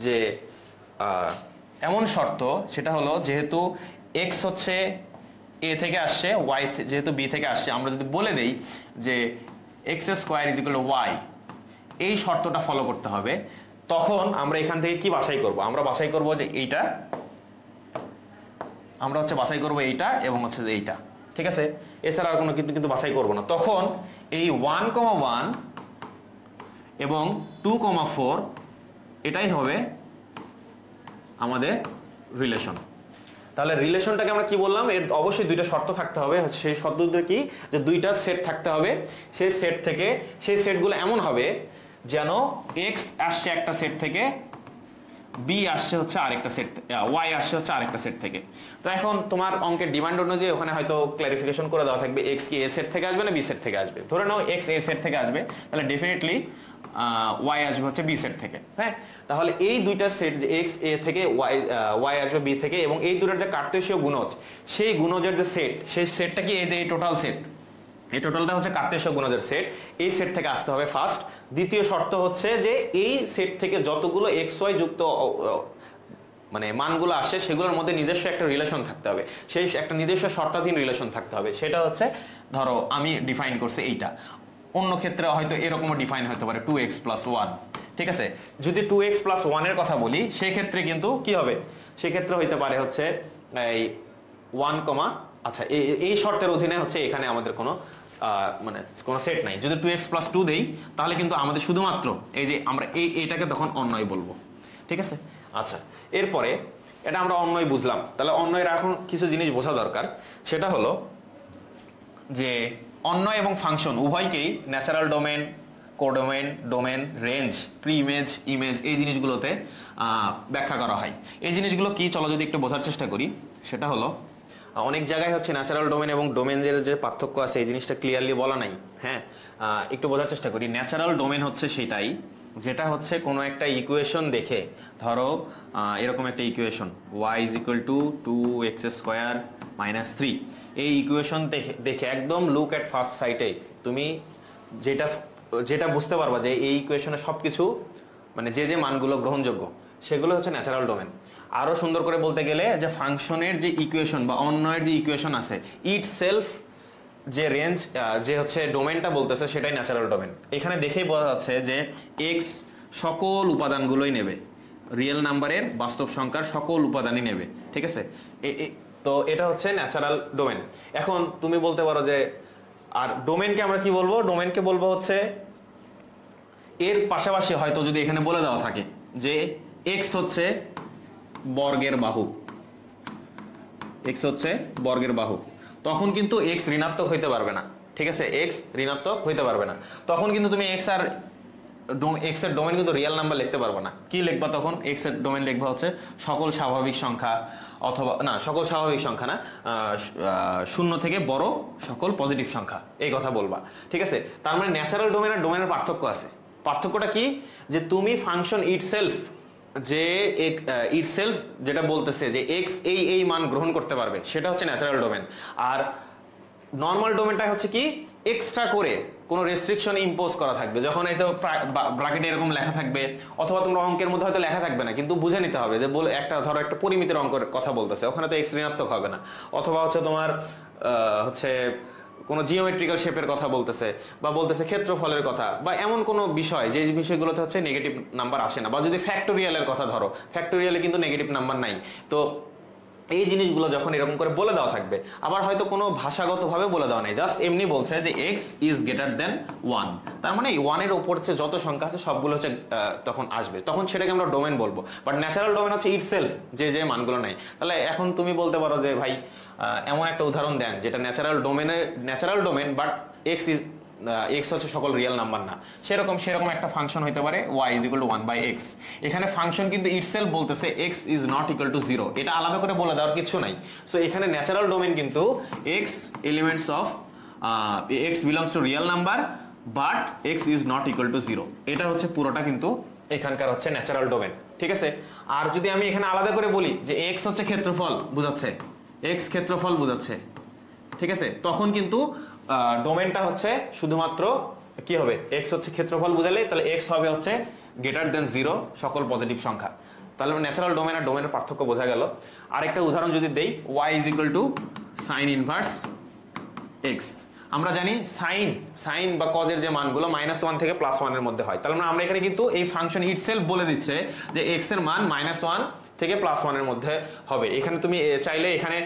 [SPEAKER 1] যে এমন শর্ত, সেটা হলো যেহেতু এক্স হচ্ছে এ থেকে আসছে, ওয়াই যেহেতু বি থেকে আসছে, আমরা যদি বলে দেই যে X square is equal to Y, এই শর্তটা ফলো করতে হবে। তখন আমরা এখান থেকে কি বাছাই করব? আমরা বাছাই করব যে এইটা, আমরা হচ্ছে বাছাই করব এইটা এবং হচ্ছে এইটা। ঠিক আছে, এছাড়া আর কোনো কিন্তু বাছাই করব না। তখন এই 1,1 এবং 2,4 এটাই হবে আমাদের রিলেশন। তাহলে রিলেশনটাকে আমরা কি বললাম, এর অবশ্যই দুইটা শর্ত থাকতে হবে। সেই শর্তটা কি, যে দুইটা সেট থাকতে হবে, সেই সেট থেকে সেই সেটগুলো এমন হবে যেন এক্স আসছে একটা সেট থেকে, বি আসছে হচ্ছে আরেকটা সেট, ওয়াই আসছে হচ্ছে আরেকটা সেট থেকে। তো এখন তোমার অঙ্কের ডিমান্ড অনুযায়ী ওখানে হয়তো ক্লারিফিকেশন করে দেওয়া থাকবে এক্স কি এ সেট থেকে আসবে না বি সেট থেকে আসবে। ধরে নাও এক্স এ সেট থেকে আসবে, তাহলে ডেফিনেটলি ওয়াই আসবে হচ্ছে বি সেট থেকে। হ্যাঁ, তাহলে এই দুইটা সেট, যে এক্স এ থেকে ওয়াই আসবে বি থেকে, এবং এই দুটোর যে কার্তেশীয় গুণজ, সেই গুণজের যে সেট, সেই সেটটা কি এই যে টোটাল সেট, এই টোটালটা হচ্ছে কার্তেশীয় গুণজের সেট, এই সেট থেকে আসতে হবে ফার্স্ট। দ্বিতীয় শর্ত হচ্ছে যে এই সেট থেকে যতগুলো এক্স ওয়াই যুক্ত মানে মানগুলো আসছে সেগুলোর মধ্যে নিজস্ব একটা রিলেশন থাকতে হবে, সেই একটা নিজস্ব শর্তাধীন রিলেশন থাকতে হবে। সেটা হচ্ছে ধরো আমি ডিফাইন করছি এইটা, অন্য ক্ষেত্রে হয়তো এরকমও ডিফাইন হতে পারে 2x + 1। ঠিক আছে, যদি 2x + 1 এর কথা বলি সেক্ষেত্রে কিন্তু কি হবে, সেক্ষেত্রে হইতে পারে হচ্ছে এই 1, আচ্ছা এই শর্তের অধীনে হচ্ছে এখানে আমাদের কোনো মানে কোনো সেট নাই। যদি 2x + 2 দেই তাহলে কিন্তু আমাদের শুধুমাত্র এই যে আমরা এইটাকে তখন অন্যয় বলবো। ঠিক আছে, আচ্ছা এরপরে এটা আমরা অন্যয় বুঝলাম, তাহলে অন্যয়ের এখন কিছু জিনিস বোঝা দরকার। সেটা হলো যে অন্যয় এবং ফাংশন উভয়কেই natural domain, codomain, domain, range, pre image, image এই জিনিসগুলোতে ব্যাখ্যা করা হয়। এই জিনিসগুলো কি, চলো যদি একটু বোঝার চেষ্টা করি। সেটা হলো অনেক জায়গায় হচ্ছে ন্যাচারাল ডোমেন এবং ডোমেনের যে পার্থক্য আছে এই জিনিসটা ক্লিয়ারলি বলা নাই। হ্যাঁ, একটু বোঝার চেষ্টা করি। ন্যাচারাল ডোমেন হচ্ছে সেটাই যেটা হচ্ছে কোনো একটা ইকুয়েশন দেখে, ধরো এরকম একটা ইকুয়েশন y = 2x² - 3, এই ইকুয়েশন দেখে একদম লুক অ্যাট ফার্স্ট সাইটে তুমি যেটা বুঝতে পারবা যে এই ইকুয়েশনে সবকিছু মানে যে যে মানগুলো গ্রহণযোগ্য সেগুলো হচ্ছে ন্যাচারাল ডোমেন। আরো সুন্দর করে বলতে গেলে যে ফাংশনের যে ইকুয়েশন বা অন্যয়ের যে ইকুয়েশন আছে ইট সেলফ, যে রেঞ্জ যে হচ্ছে ডোমেনটা বলতেছে সেটাই ন্যাচারাল ডোমেন। এখানে দেখেই বোঝা যাচ্ছে যে এক্স সকল উপাদানগুলোই নেবে, রিয়েল নাম্বারের বাস্তব সংখ্যার সকল উপাদানই নেবে। ঠিক আছে, তো এটা হচ্ছে ন্যাচারাল ডোমেন। এখন তুমি বলতে পারো যে আর ডোমেনকে আমরা কি বলবো, ডোমেনকে বলবো হচ্ছে এর পাশাপাশি হয়তো যদি এখানে বলে দেওয়া থাকে যে এক্স হচ্ছে বর্গের বাহু, এক্স হচ্ছে বর্গের বাহু, তখন কিন্তু এক্স ঋণাত্মক হইতে পারবে না। ঠিক আছে, এক্স ঋণাত্মক হইতে পারবে না, তখন কিন্তু তুমি এক্স এর ডোমেন কিন্তু রিয়েল নাম্বার লিখতে পারবো না। কি লিখবা তখন, এক্স এর ডোমেন লিখবা হচ্ছে সকল স্বাভাবিক সংখ্যা, অথবা না সকল স্বাভাবিক সংখ্যা না, 0 থেকে বড় সকল পজিটিভ সংখ্যা, এই কথা বলবা। ঠিক আছে, তার মানে ন্যাচারাল ডোমেন আর ডোমেনের পার্থক্য আছে। পার্থক্যটা কি, যে তুমি ফাংশন ইটসেলফ, যে ইটসেলফ যেটা বলতেছে যে এক্স এই মান গ্রহণ করতে পারবে সেটা হচ্ছে ন্যাচারাল ডোমেন। আর নর্মাল ডোমেনটা হচ্ছে কি, এক্সট্রা করে কোনো রেস্ট্রিকশন ইম্পোজ করা থাকবে, যখন এই তো ব্র্যাকেটে এরকম লেখা থাকবে, অথবা তোমরা অঙ্কের মধ্যে হয়তো লেখা থাকবে না কিন্তু বুঝে নিতে হবে যে বলে একটা ধরো একটা পরিমিতির অঙ্কের কথা বলতেছে, ওখানে তো এক্স ঋণাত্মক হবে না। অথবা হচ্ছে তোমার হচ্ছে কোনো জিওমেট্রিক্যাল শেপের কথা বলতেছে, বা বলতেছে ক্ষেত্রফলের কথা, বা এমন কোনো বিষয় যে বিষয়গুলোতে হচ্ছে নেগেটিভ নাম্বার আসে না, বা যদি ফ্যাক্টোরিয়ালের কথা ধরো, ফ্যাক্টোরিয়ালে কিন্তু নেগেটিভ নাম্বার নাই। তো এই জিনিসগুলো যখন এরকম করে বলে দেওয়া থাকবে, আবার হয়তো কোনো ভাষাগতভাবে বলে দেওয়া নেই, জাস্ট এমনি বলছে যে x is greater than 1, তার মানে 1 এর উপর যে যত সংখ্যা আছে সবগুলো হচ্ছে তখন আসবে, তখন সেটাকে আমরা ডোমেন বলবো। বাট ন্যাচারাল ডোমেন হচ্ছে ইটসেলফ, যে মানগুলো নেই। তাহলে এখন তুমি বলতে পারো যে ভাই এমন একটা উদাহরণ দেন যেটা ন্যাচারাল ডোমেন বাট এক্স হচ্ছে সকল রিয়েল নাম্বার না, সেরকম একটা ফাংশন হইতে পারে y = 1/x। এখানে ফাংশন কিন্তু ইটসেলফ বলতেছে x is not equal to 0, এটা আলাদা করে বলে দেওয়ার কিছু নাই। সো এখানে ন্যাচারাল ডোমেন কিন্তু x elements of x belongs to real number but x is not equal to 0, এটা হচ্ছে পুরোটা কিন্তু এখানকার হচ্ছে ন্যাচারাল ডোমেন। ঠিক আছে, আর যদি আমি এখানে আলাদা করে বলি যে x হচ্ছে ক্ষেত্রফল বোঝাচ্ছে, x ক্ষেত্রফল বোঝাচ্ছে, ঠিক আছে, তখন কিন্তু ডোমেনটা হচ্ছে শুধুমাত্র কি হবে, x হচ্ছে ক্ষেত্রফল বুঝালে তাহলে x হবে হচ্ছে গ্রেটার দেন 0 সকল পজিটিভ সংখ্যা। তাহলে ন্যাচারাল ডোমেন আর ডোমেনের পার্থক্য বোঝা গেল। আরেকটা উদাহরণ যদি দেই, y = sin ইনভার্স x। আমরা জানি সাইন বা কজের যে মানগুলো -1 থেকে +1 এর মধ্যে হয়, তাহলে আমরা এখানে কিন্তু এই ফাংশন ইটসেলফ বলে দিচ্ছে যে x এর মান -1 থেকে +1 এর মধ্যে হবে। এখানে তুমি চাইলে এখানে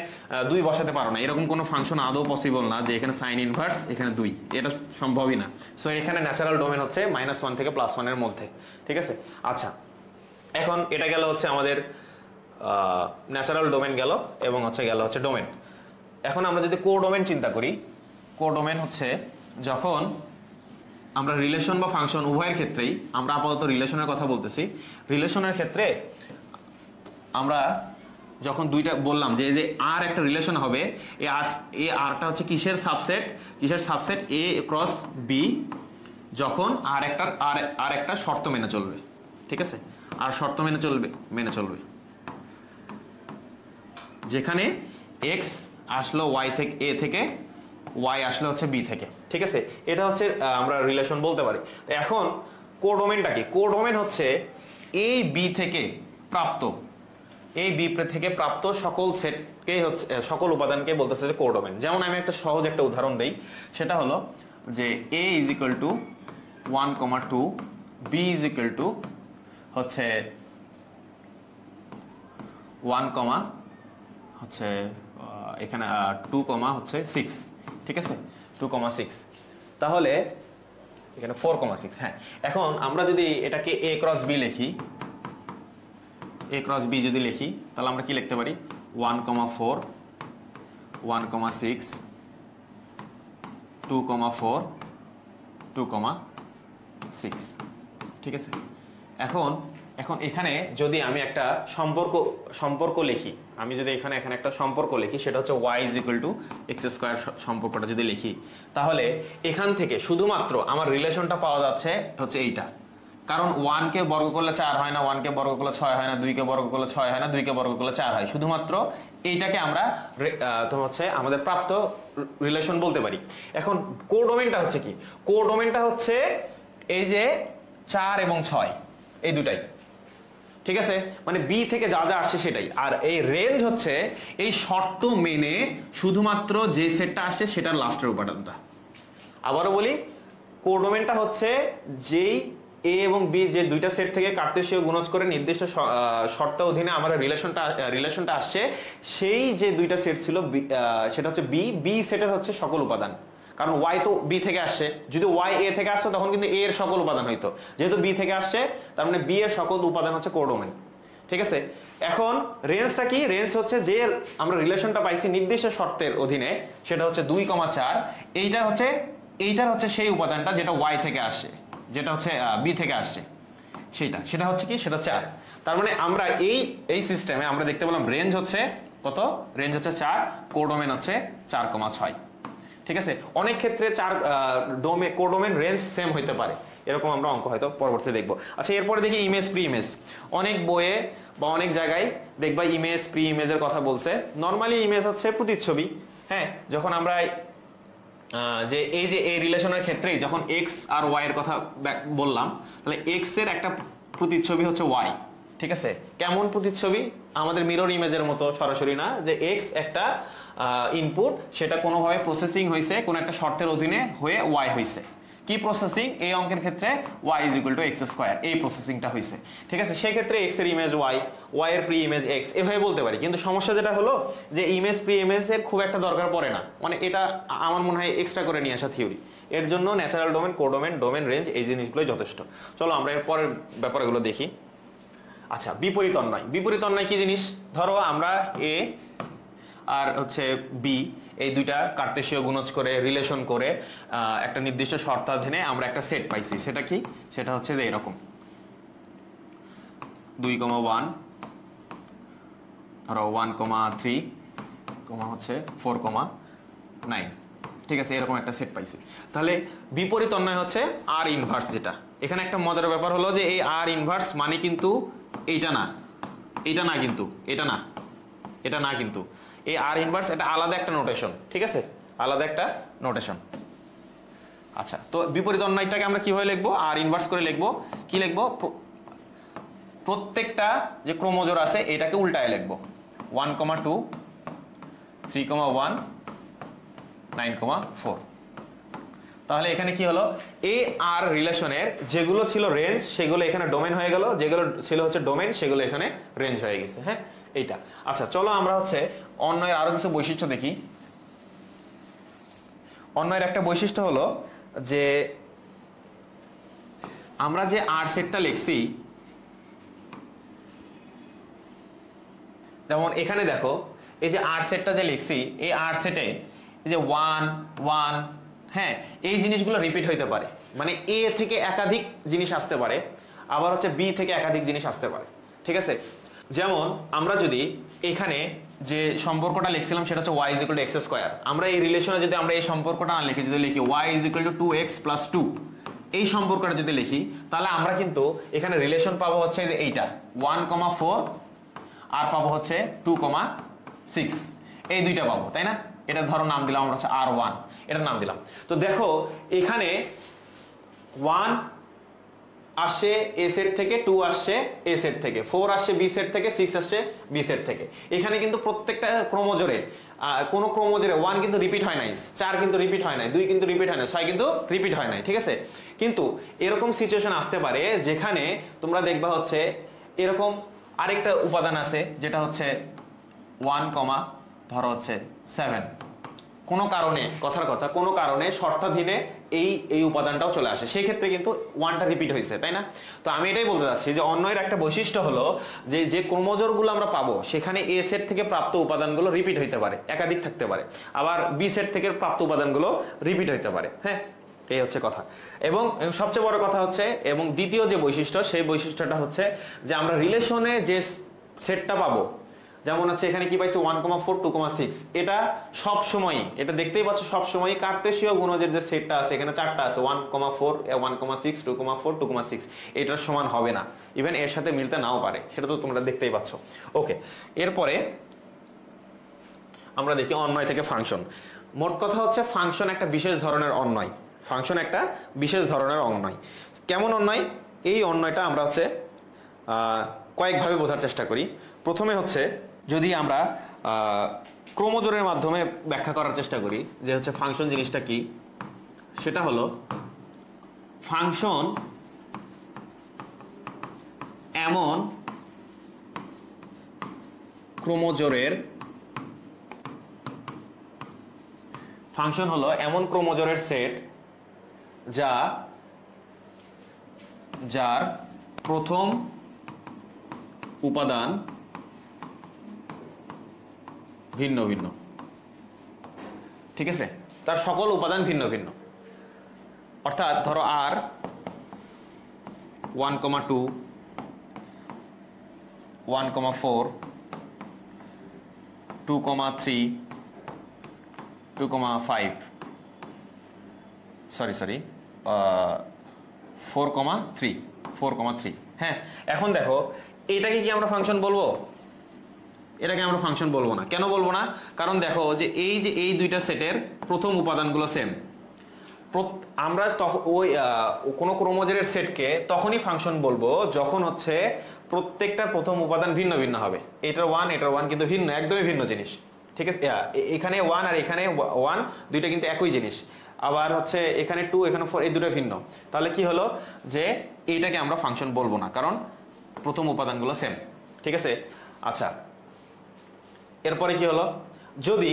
[SPEAKER 1] 2 বসাতে পারো না, এরকম কোনো ফাংশন আদৌ পসিবল না যে এখানে সাইন ইনভার্স এখানে 2, এটা সম্ভবই না। সো এখানে ন্যাচারাল ডোমেন হচ্ছে -1 থেকে +1 এর মধ্যে। ঠিক আছে, আচ্ছা এখন এটা গেল হচ্ছে আমাদের ন্যাচারাল ডোমেন গেল এবং গেল হচ্ছে ডোমেন। এখন আমরা যদি কোডোমেন চিন্তা করি, কোডোমেন হচ্ছে যখন আমরা রিলেশন বা ফাংশন উভয়ের ক্ষেত্রেই, আমরা আপাতত রিলেশনের কথা বলতেছি, রিলেশনের ক্ষেত্রে আমরা যখন দুইটা বললাম যে আর একটা রিলেশন হবে, এই আরটা হচ্ছে কিসের সাবসেট এ ক্রস বি, যখন আর একটা শর্ত মেনে চলবে, ঠিক আছে, আর শর্ত মেনে চলবে যেখানে এক্স আসলো ওয়াই থেকে, এ থেকে, ওয়াই আসলে হচ্ছে বি থেকে, ঠিক আছে, এটা হচ্ছে আমরা রিলেশন বলতে পারি। তো এখন কোডোমেনটা কি? কোডোমেন হচ্ছে এই বি থেকে প্রাপ্ত সকল সেটকে হচ্ছে, সকল উপাদানকে বলতেছে যে কোডোমেন। যেমন আমি একটা সহজ একটা উদাহরণ দেই, সেটা হলো যে a is equal two 1,2, b is equal to হচ্ছে 1, হচ্ছে এখানে 2, হচ্ছে 6, ঠিক আছে, 2,6, তাহলে এখানে 4,6। হ্যাঁ, এখন আমরা যদি এটাকে a ক্রস b লিখি, যদি লিখি তাহলে আমরা কি লিখতে পারি? 1,4, 1,6, 2,4, 2,6, ঠিক আছে। এখন এখানে যদি আমি একটা সম্পর্ক লিখি, আমি যদি এখানে একটা সম্পর্ক লিখি, সেটা হচ্ছে y is equal to X square সম্পর্কটা যদি লিখি, তাহলে এখান থেকে শুধুমাত্র আমার রিলেশনটা পাওয়া যাচ্ছে হচ্ছে এইটা। কারণ 1 কে বর্গ করলে 4 হয় না, 1 কে বর্গ করলে 6 হয় না, 2 কে বর্গ করলে 6 হয় না, 2 কে বর্গ করলে 4 হয়। শুধুমাত্র এইটাকে আমরা হচ্ছে আমাদের প্রাপ্ত রিলেশন বলতে পারি। এখন কোডোমেনটা হচ্ছে কি? কোডোমেনটা হচ্ছে এই যে 4 এবং 6 এই দুটাই, ঠিক আছে, মানে বি থেকে যা যা আসছে সেটাই। আর এই রেঞ্জ হচ্ছে এই শর্ত মেনে শুধুমাত্র যে সেটটা আসছে সেটার লাস্টের উপাদানটা। আবারও বলি, কোডোমেনটা হচ্ছে যেই এ এবং বি যে দুইটা সেট থেকে কার্তেশীয় গুণজ করে নির্দিষ্ট শর্ত অধীনে আমাদের রিলেশনটা আসছে, সেই যে দুইটা সেট ছিল সেটা হচ্ছে বি সেটের হচ্ছে সকল উপাদান। কারণ ওয়াই তো বি থেকে আসছে, যদি ওয়াই এ থেকে আসতো তখন কিন্তু এ এর সকল উপাদান হইতো, যেহেতু বি থেকে আসছে তার মানে বি এর সকল উপাদান হচ্ছে কোডোমেন, ঠিক আছে। এখন রেঞ্জটা কি? রেঞ্জ হচ্ছে যে আমরা রিলেশনটা পাইছি নির্দিষ্ট শর্তের অধীনে, সেটা হচ্ছে 2,4, এইটার হচ্ছে সেই উপাদানটা যেটা ওয়াই থেকে আসছে, যেটা হচ্ছে বি থেকে আসছে, সেটা হচ্ছে কি? সেটা 4। তার মানে আমরা এই সিস্টেমে আমরা দেখতে পেলাম রেঞ্জ হচ্ছে কত? রেঞ্জ হচ্ছে 4, কোডোমেন হচ্ছে 4,6, ঠিক আছে। অনেক ক্ষেত্রে কোডোমেন রেঞ্জ সেম হইতে পারে, এরকম আমরা অঙ্ক হয়তো পরবর্তীতে দেখবো। আচ্ছা, এরপরে দেখি ইমেজ প্রি ইমেজ। অনেক বইয়ে বা অনেক জায়গায় দেখবা ইমেজ প্রি ইমেজের কথা বলছে। নর্মালি ইমেজ হচ্ছে প্রতিচ্ছবি। হ্যাঁ, যখন আমরা যে এই রিলেশনের ক্ষেত্রেই যখন এক্স আর ওয়াই এর কথা বললাম, তাহলে এক্স এর একটা প্রতিচ্ছবি হচ্ছে ওয়াই, ঠিক আছে। কেমন প্রতিচ্ছবি? আমাদের মিরর ইমেজের মতো সরাসরি না, যে এক্স একটা ইনপুট, সেটা কোনোভাবে প্রসেসিং হয়েছে, কোনো একটা শর্তের অধীনে হয়ে ওয়াই হয়েছে। কি প্রসেসিং? এই অঙ্কের ক্ষেত্রে Y is equal to X square, এই প্রসেসিংটা হয়েছে, ঠিক আছে। সেই ক্ষেত্রে এক্স এর ইমেজ ওয়াই, ওয়াই এর প্রি ইমেজ এক্স, এভাবে বলতে পারি। কিন্তু সমস্যা যেটা হলো যে ইমেজ প্রি ইমেজ এর খুব একটা দরকার পড়ে না, মানে এটা আমার মনে হয় এক্সট্রা করে নিয়ে আসা থিওরি। এর জন্য natural domain, codomain, domain range, এই জিনিসগুলোই যথেষ্ট। চলো আমরা এর পরের ব্যাপারগুলো দেখি। আচ্ছা, বিপরীত অন্যায়। বিপরীত অন্যায় কি জিনিস? ধরো আমরা এ আর হচ্ছে বি এই দুইটা কার্তেশীয় গুণজ করে রিলেশন করে একটা নির্দিষ্ট শর্তাধীনে আমরা একটা সেট পাইছি। সেটা কি? সেটা হচ্ছে যে এরকম 2,1, ধরো 1,3, হচ্ছে 4,9, ঠিক আছে, এরকম একটা সেট পাইছি। তাহলে বিপরীত অন্যায় হচ্ছে আর ইনভার্স। যেটা এখানে একটা মজার ব্যাপার হলো যে এই আর ইনভার্স মানে কিন্তু এইটা না, এটা না, কিন্তু এটা না, কিন্তু এই আর ইনভার্স এটা আলাদা একটা নোটেশন, ঠিক আছে, আলাদা একটা নোটেশন। আচ্ছা, তো বিপরীত অন্যায়টাকে আমরা কিভাবে লিখবো? আর ইনভার্স করে লিখবো। কি লিখবো? প্রত্যেকটা যে ক্রোমোজোর আছে এটাকে উল্টায় লিখবো। 1,2, 3,1, 9,4। তাহলে এখানে কি হলো? এ আর রিলেশনের যেগুলো ছিল রেঞ্জ সেগুলো এখানে ডোমেন হয়ে গেল, যেগুলো ছিল হচ্ছে ডোমেন সেগুলো এখানে রেঞ্জ হয়ে গেছে। হ্যাঁ, এইটা। আচ্ছা, চলো আমরা হচ্ছে অন্যের আরো কিছু বৈশিষ্ট্য দেখি। অন্যের একটা বৈশিষ্ট্য হলো যে আমরা যে আর সেটটা লিখছি যেমন এখানে দেখো এই যে আর সেটটা যে লিখছি, এই আর সেটে এই যে 1 1, হ্যাঁ, এই জিনিসগুলো রিপিট হইতে পারে, মানে এ থেকে একাধিক জিনিস আসতে পারে, আবার হচ্ছে বি থেকে একাধিক জিনিস আসতে পারে, ঠিক আছে। যেমন আমরা যদি এখানে যে সম্পর্কটা লিখছিলাম সেটা হচ্ছে y = x², আমরা এই রিলেশনে যদি আমরা এই সম্পর্কটা না লিখি, যদি লিখি y = 2x + 2, এই সম্পর্কটা যদি লিখি, তাহলে আমরা কিন্তু এখানে রিলেশন পাবো হচ্ছে যে এইটা 1,4 আর পাবো হচ্ছে 2,6, এই দুইটা পাবো, তাই না। এটা ধরো নাম দিলাম আমরা হচ্ছে R1, এটার নাম দিলাম। তো দেখো এখানে 1 আসছে এ সেট থেকে, 2 আসছে এ সেট থেকে, 4 আসছে বি সেট থেকে, 6 আসছে বি সেট থেকে। এখানে কিন্তু প্রত্যেকটা ক্রোমোজোরে কোন ক্রোমোজোরে 1 কিন্তু রিপিট হয় নাই, 4 কিন্তু রিপিট হয় নাই, 2 কিন্তু রিপিট হয় নাই, 6 কিন্তু রিপিট হয় নাই, ঠিক আছে। কিন্তু এরকম সিচুয়েশন আসতে পারে যেখানে তোমরা দেখবা হচ্ছে এরকম আরেকটা উপাদান আছে যেটা হচ্ছে 1, ধরো হচ্ছে 7, কোনো কারণে, কথার কথা, কোনো কারণে শর্তাধীনে এই উপাদানটাও চলে আসে, সেই ক্ষেত্রে কিন্তু 1টা রিপিট হয়েছে, তাই না। তো আমি এটাই বলতে চাচ্ছি যে অন্যের একটা বৈশিষ্ট্য হলো যে ক্রোমোজোরগুলো আমরা পাবো সেখানে এ সেট থেকে প্রাপ্ত উপাদানগুলো রিপিট হইতে পারে, একাধিক থাকতে পারে, আবার বি সেট থেকে প্রাপ্ত উপাদানগুলো রিপিট হইতে পারে, হ্যাঁ, এই হচ্ছে কথা। এবং সবচেয়ে বড় কথা হচ্ছে, এবং দ্বিতীয় যে বৈশিষ্ট্য, সেই বৈশিষ্ট্যটা হচ্ছে যে আমরা রিলেশনে যে সেটটা পাবো, যেমন হচ্ছে এখানে কি পাইছি 1,4 2,6, এটা সব সময়, এটা দেখতেই পাচ্ছ সব সময় কার্তেশীয় গুণজের যে সেটটা আছে এখানে 4টা আছে, 1,4 1,6 2,4 2,6, এটার সমান হবে না, ইভেন এর সাথে মিলতে নাও পারে, সেটা তো তোমরা দেখতেই পাচ্ছ। ওকে, এরপরে আমরা দেখি অন্বয় থেকে ফাংশন। মোট কথা হচ্ছে ফাংশন একটা বিশেষ ধরনের অন্বয়, ফাংশন একটা বিশেষ ধরনের অন্বয়। কেমন অন্বয়? এই অন্বয়টা আমরা হচ্ছে কয়েকভাবে বোঝার চেষ্টা করি। প্রথমে হচ্ছে যদি আমরা ক্রোমোজোরের মাধ্যমে ব্যাখ্যা করার চেষ্টা করি যে হচ্ছে ফাংশন জিনিসটা কি, সেটা হলো ফাংশন এমন ক্রোমোজোরের, ফাংশন হলো এমন ক্রোমোজোরের সেট যার প্রথম উপাদান ভিন্ন ভিন্ন, ঠিক আছে, তার সকল উপাদান ভিন্ন ভিন্ন। অর্থাৎ ধরো আর 1,2 1,4 2,3 2,5 সরি 4,3, হ্যাঁ। এখন দেখো এটাকে কি আমরা ফাংশন বলবো? এটাকে আমরা ফাংশন বলবো না। কেন বলবো না? কারণ দেখো যে এই দুইটা সেটের প্রথম উপাদানগুলো সেম। আমরা ওই কোনো ক্রোমোজোমের সেটকে তখনই ফাংশন বলবো যখন হচ্ছে প্রত্যেকটার প্রথম উপাদান ভিন্ন ভিন্ন হবে। এটার 1 কিন্তু ভিন্ন, একদমই ভিন্ন জিনিস, ঠিক আছে। এখানে 1 আর এখানে 1 দুইটা কিন্তু একই জিনিস, আবার হচ্ছে এখানে 2 এখানে 4, এই দুটো ভিন্ন। তাহলে কি হলো যে এইটাকে আমরা ফাংশন বলবো না, কারণ প্রথম উপাদানগুলো সেম, ঠিক আছে। আচ্ছা, এরপরে কি হলো, যদি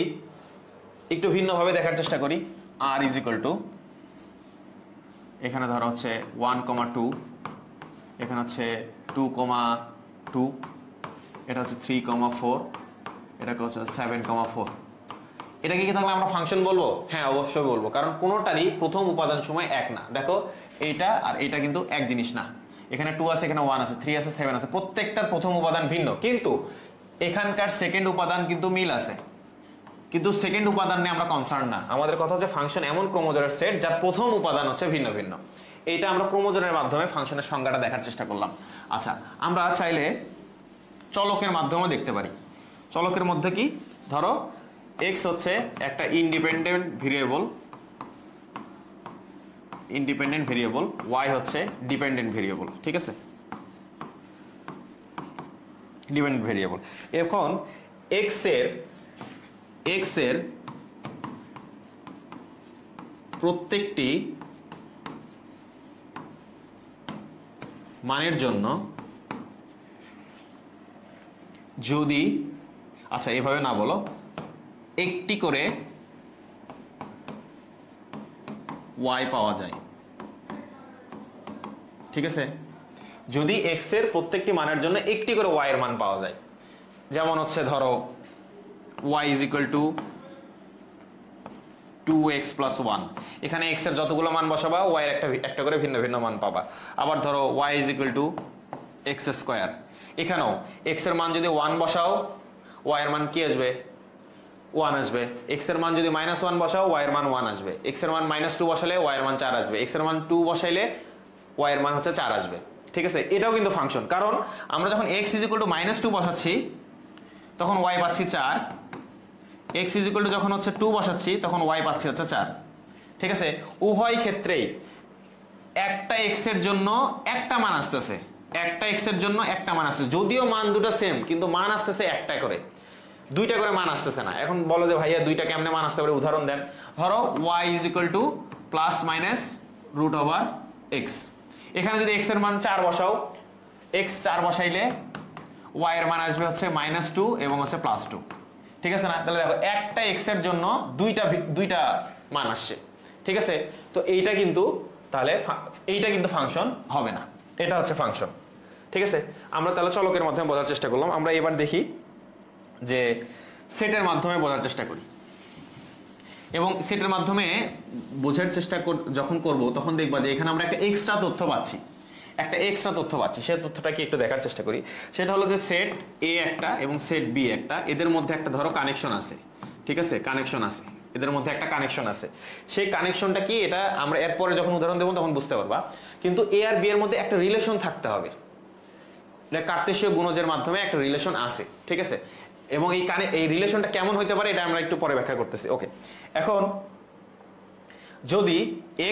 [SPEAKER 1] একটু ভিন্নভাবে দেখার চেষ্টা করি, r = এখানে ধরো হচ্ছে 1,2, এখানে হচ্ছে 2,2, এটা হচ্ছে 3,4, এটাকে হচ্ছে 7,4, এটাকে কি তাহলে আমরা ফাংশন বলবো? হ্যাঁ, অবশ্যই বলবো, কারণ কোনোটারই প্রথম উপাদান সময় এক না। দেখো এইটা আর এটা কিন্তু এক জিনিস না, এখানে 2 আছে, এখানে 1 আছে, 3 আছে, 7 আছে, প্রত্যেকটার প্রথম উপাদান ভিন্ন, কিন্তু এখানকার সেকেন্ড উপাদান কিন্তু মিল আছে, কিন্তু সেকেন্ড উপাদান নিয়ে আমরা কনসার্ন না। আমাদের কথা হচ্ছে ফাংশন এমন ক্রোমোজোমের সেট যার প্রথম উপাদান হচ্ছে ভিন্ন ভিন্ন। এইটা আমরা ক্রোমোজোমের মাধ্যমে ফাংশনের সংজ্ঞাটা দেখার চেষ্টা করলাম। আচ্ছা, আমরা চাইলে চলকের মাধ্যমে দেখতে পারি। চলকের মধ্যে কি, ধরো x হচ্ছে একটা ইন্ডিপেন্ডেন্ট ভেরিয়েবল, y হচ্ছে ডিপেন্ডেন্ট ভেরিয়েবল, ঠিক আছে, ডিপেন্ডেন্ট ভেরিয়েবল। এখন x এর প্রত্যেকটি মানের জন্য যদি, আচ্ছা এভাবে না বলো, একটি করে y পাওয়া যায়, ঠিক আছে। যদি x এর প্রত্যেকটি মানের জন্য একটি করে y এর মান পাওয়া যায়, যেমন হচ্ছে ধরো y is equal two 2x plus 1, এখানে x এর যতগুলো মান বসাবা y এর একটা করে ভিন্ন ভিন্ন মান পাবা। আবার ধরো y is equal two x square, এখানেও x এর মান যদি 1 বসাও y এর মান কি আসবে 1 আসবে, x এর মান যদি -1 বসাও y এর মান 1 আসবে, x এর মান -2 বসালে y এর মান 4 আসবে, x এর মান 2 বসাইলে y এর মান হচ্ছে 4 আসবে। ঠিক আছে, এটাও কিন্তু ফাংশন, কারণ আমরা যখন x ইজ ইকুয়াল টু -2 বসাচ্ছি তখন y পাচ্ছি 4, x ইজ ইকুয়াল টু যখন হচ্ছে 2 বসাচ্ছি তখন y পাচ্ছি হচ্ছে 4। ঠিক আছে, উভয় ক্ষেত্রেই একটা x এর জন্য একটা মান আসতেছে, একটা x এর জন্য একটা মান আসছে, যদিও মান দুটো সেম কিন্তু মান আসতেছে একটা করে, দুইটা করে মান আসতেছে না। এখন বলো যে ভাইয়া দুইটা কেমনে মান আসতে পারে, উদাহরণ দেন। ধরো y is equal to plus minus root over x, এখানে যদি x এর মান 4 বসাও, x 4 বসাইলে y এর মান আসবে হচ্ছে -2 এবং হচ্ছে +2। ঠিক আছে না, তাহলে দেখো একটা x এর জন্য দুইটা মান আসছে। ঠিক আছে, তো এইটা কিন্তু তাহলে এইটা কিন্তু ফাংশন হবে না, এটা হচ্ছে ফাংশন। ঠিক আছে, আমরা তাহলে চলকের মাধ্যমে বোঝার চেষ্টা করলাম। আমরা এবার দেখি যে সেটের মাধ্যমে বোঝার চেষ্টা করি, এবং সেটের মাধ্যমে বোঝার চেষ্টা যখন করব তখন দেখবা যে এখানে আমরা একটা এক্সট্রা তথ্য পাচ্ছি, সেই তথ্যটা কি একটু দেখার চেষ্টা করি। সেটা হলো যে সেট এ একটা এবং সেট বি একটা, এদের মধ্যে একটা ধরো কানেকশন আছে। ঠিক আছে, কানেকশন আছে, এদের মধ্যে একটা কানেকশন আছে। সেই কানেকশনটা কি, এটা আমরা এরপরে যখন উদাহরণ দেবো তখন বুঝতে পারবা। কিন্তু এ আর বি এর মধ্যে একটা রিলেশন থাকতে হবে, এটা কার্তেশীয় গুণজের মাধ্যমে একটা রিলেশন আছে। ঠিক আছে, এবং এই রিলেশনটা কেমন হইতে পারে এটা আমরা একটু পরে ব্যাখ্যা করতেছি। ওকে, এখন যদি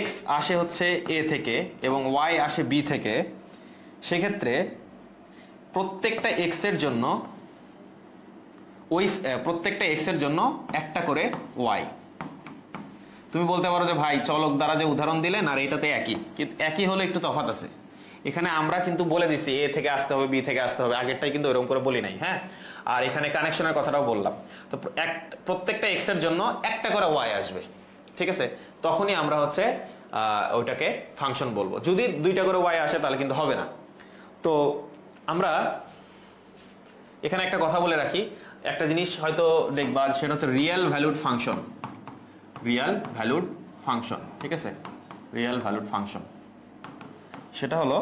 [SPEAKER 1] x আসে হচ্ছে a থেকে এবং y আসে b থেকে, সেক্ষেত্রে প্রত্যেকটা x এর জন্য একটা করে y। তুমি বলতে পারো যে ভাই চলক দ্বারা যে উদাহরণ দিলেন আর এটাতে একই, কিন্তু একই হলে একটু তফাৎ আছে। এখানে আমরা কিন্তু বলে দিছি a থেকে আসতে হবে, b থেকে আসতে হবে, আগেরটাই কিন্তু এরকম করে বলি নাই। হ্যাঁ, আর এখানে কানেকশনের কথাটাও বললাম। তো প্রত্যেকটা x এর জন্য একটা করে y আসবে। ঠিক আছে, তখনই আমরা হচ্ছে ওইটাকে ফাংশন বলবো। যদি দুইটা করে y আসে তাহলে কিন্তু হবে না। তো আমরা এখানে একটা কথা বলে রাখি, একটা জিনিস হয়তো দেখবা, সেটা হচ্ছে রিয়েল ভ্যালুড ফাংশন। ঠিক আছে, রিয়েল ভ্যালুড ফাংশন সেটা হলো,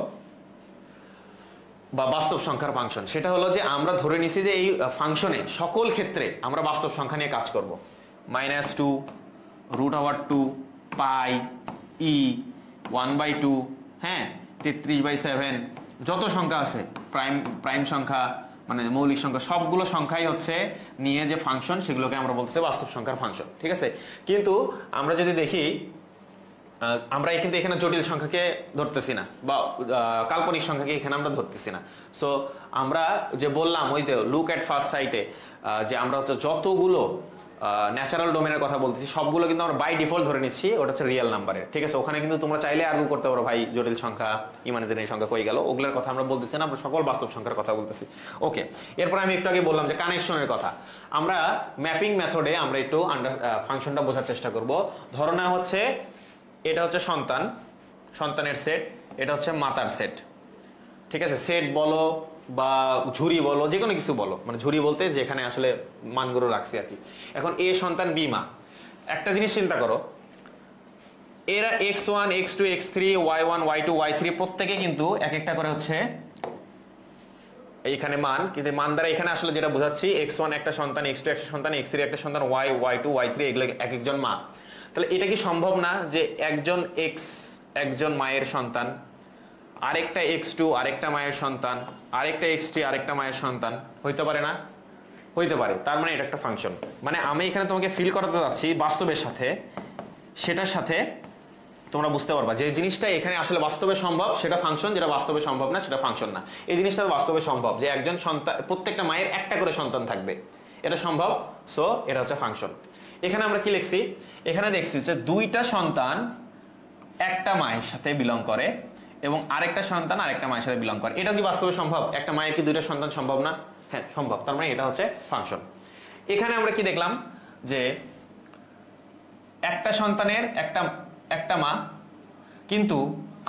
[SPEAKER 1] বা বাস্তব সংখ্যার ফাংশন, সেটা হলো যে আমরা ধরে নিছি যে এই ফাংশনে সকল ক্ষেত্রে আমরা বাস্তব সংখ্যা নিয়ে কাজ করব। -2 √2 পাই ই 1/2, হ্যাঁ 33/7, যত সংখ্যা আছে প্রাইম সংখ্যা মানে মৌলিক সংখ্যা, সবগুলো সংখ্যাই হচ্ছে নিয়ে যে ফাংশন সেগুলোকে আমরা বলতেছি বাস্তব সংখ্যার ফাংশন। ঠিক আছে, কিন্তু আমরা যদি দেখি আমরা কিন্তু এখানে জটিল সংখ্যাকে ধরতেছি না, বা কাল্পনিক সংখ্যাকে এখানে আমরা ধরতেছি না। সো আমরা যে বললাম ওই যে লুক অ্যাট ফার্স্ট সাইটে, যে আমরা হচ্ছে যতগুলো ন্যাচারাল ডোমেনের কথা বলতেছি সবগুলো কিন্তু আমরা বাই ডিফল্ট ধরে নিচ্ছি ওটা হচ্ছে রিয়েল নাম্বারের। ঠিক আছে, ওখানে কিন্তু তোমরা চাইলে আর্গু করতে পারো ভাই জটিল সংখ্যা ইমাজিনারি সংখ্যা কই গেল, ওগুলোর কথা আমরা বলতেছি না, আমরা সকল বাস্তব সংখ্যার কথা বলতেছি। ওকে, এরপর আমি একটু আগে বললাম যে কানেকশনের কথা, আমরা ম্যাপিং মেথডে আমরা একটু ফাংশনটা বোঝার চেষ্টা করব। ধরনা হচ্ছে এটা হচ্ছে সন্তানের সেট, এটা হচ্ছে মাতার সেট। ঠিক আছে, সেট বলো বা ঝুরি বলো, যে কোনো কিছু বলো, মানে ঝুরি বলতে যেখানে আসলে মানগুলো রাখছি আর কি। এখন এ সন্তান বি মা, একটা জিনিস চিন্তা করো, এরা x1 x2 x3 y1 y2 y3 প্রত্যেকে কিন্তু এক একটা করে হচ্ছে এইখানে মান, কিন্তু মান দ্বারা এখানে আসলে যেটা বোঝাচ্ছি x1 একটা সন্তান, x2 একটা সন্তান, x3 একটা সন্তান, y y2 y3 এগুলো এক একজন মা। তাহলে এটা কি সম্ভব না যে একজন x একজন মায়ের সন্তান, আরেকটা x2 আরেকটা মায়ের সন্তান, আরেকটা x3 আরেকটা মায়ের সন্তান, হইতে পারে না? হইতে পারে। তার মানে এটা একটা ফাংশন। মানে আমি এখানে তোমাকে ফিল করাতে যাচ্ছি বাস্তবের সাথে, সেটার সাথে তোমরা বুঝতে পারবা যে জিনিসটা এখানে আসলে বাস্তবে সম্ভব সেটা ফাংশন, যেটা বাস্তবে সম্ভব না সেটা ফাংশন না। এই জিনিসটা বাস্তবে সম্ভব যে একজন সন্তান, প্রত্যেকটা মায়ের একটা করে সন্তান থাকবে, এটা সম্ভব। সো এটা হচ্ছে ফাংশন। এখানে আমরা কি লিখছি, এখানে দেখছি যে দুইটা সন্তান একটা মায়ের সাথে বিলং করে এবং আরেকটা সন্তান আরেকটা মায়ের সাথে বিলং করে, এটা কি বাস্তবে সম্ভব? একটা মায়ের কি দুইটা সন্তান সম্ভব না? হ্যাঁ সম্ভব। তার মানে এটা হচ্ছে ফাংশন। এখানে আমরা কি দেখলাম যে একটা সন্তানের একটা মা, কিন্তু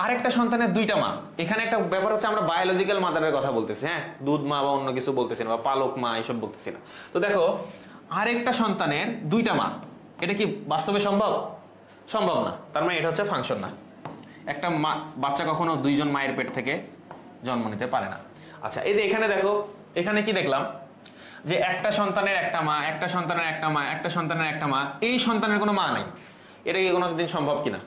[SPEAKER 1] আরেকটা সন্তানের দুইটা মা, এখানে একটা ব্যাপার হচ্ছে আমরা বায়োলজিক্যাল মাদারের কথা বলতেছি, হ্যাঁ, দুধ মা বা অন্য কিছু বলতেছি না, বা পালক মা এসব বলতেছি না। তো দেখো আরেকটা সন্তানের দুইটা মা, এটা কি বাস্তবে সম্ভব? সম্ভব না, তার মানে এটা হচ্ছে ফাংশন না। একটা মা বাচ্চা কখনো দুইজন মায়ের পেট থেকে জন্ম নিতে পারে না। আচ্ছা, এই যে এখানে দেখো, এখানে কি দেখলাম যে একটা সন্তানের একটা মা, একটা সন্তানের একটা মা, একটা সন্তানের একটা মা, এই সন্তানের কোনো মা নাই। এটা কি কোনো দিন সম্ভব কিনা?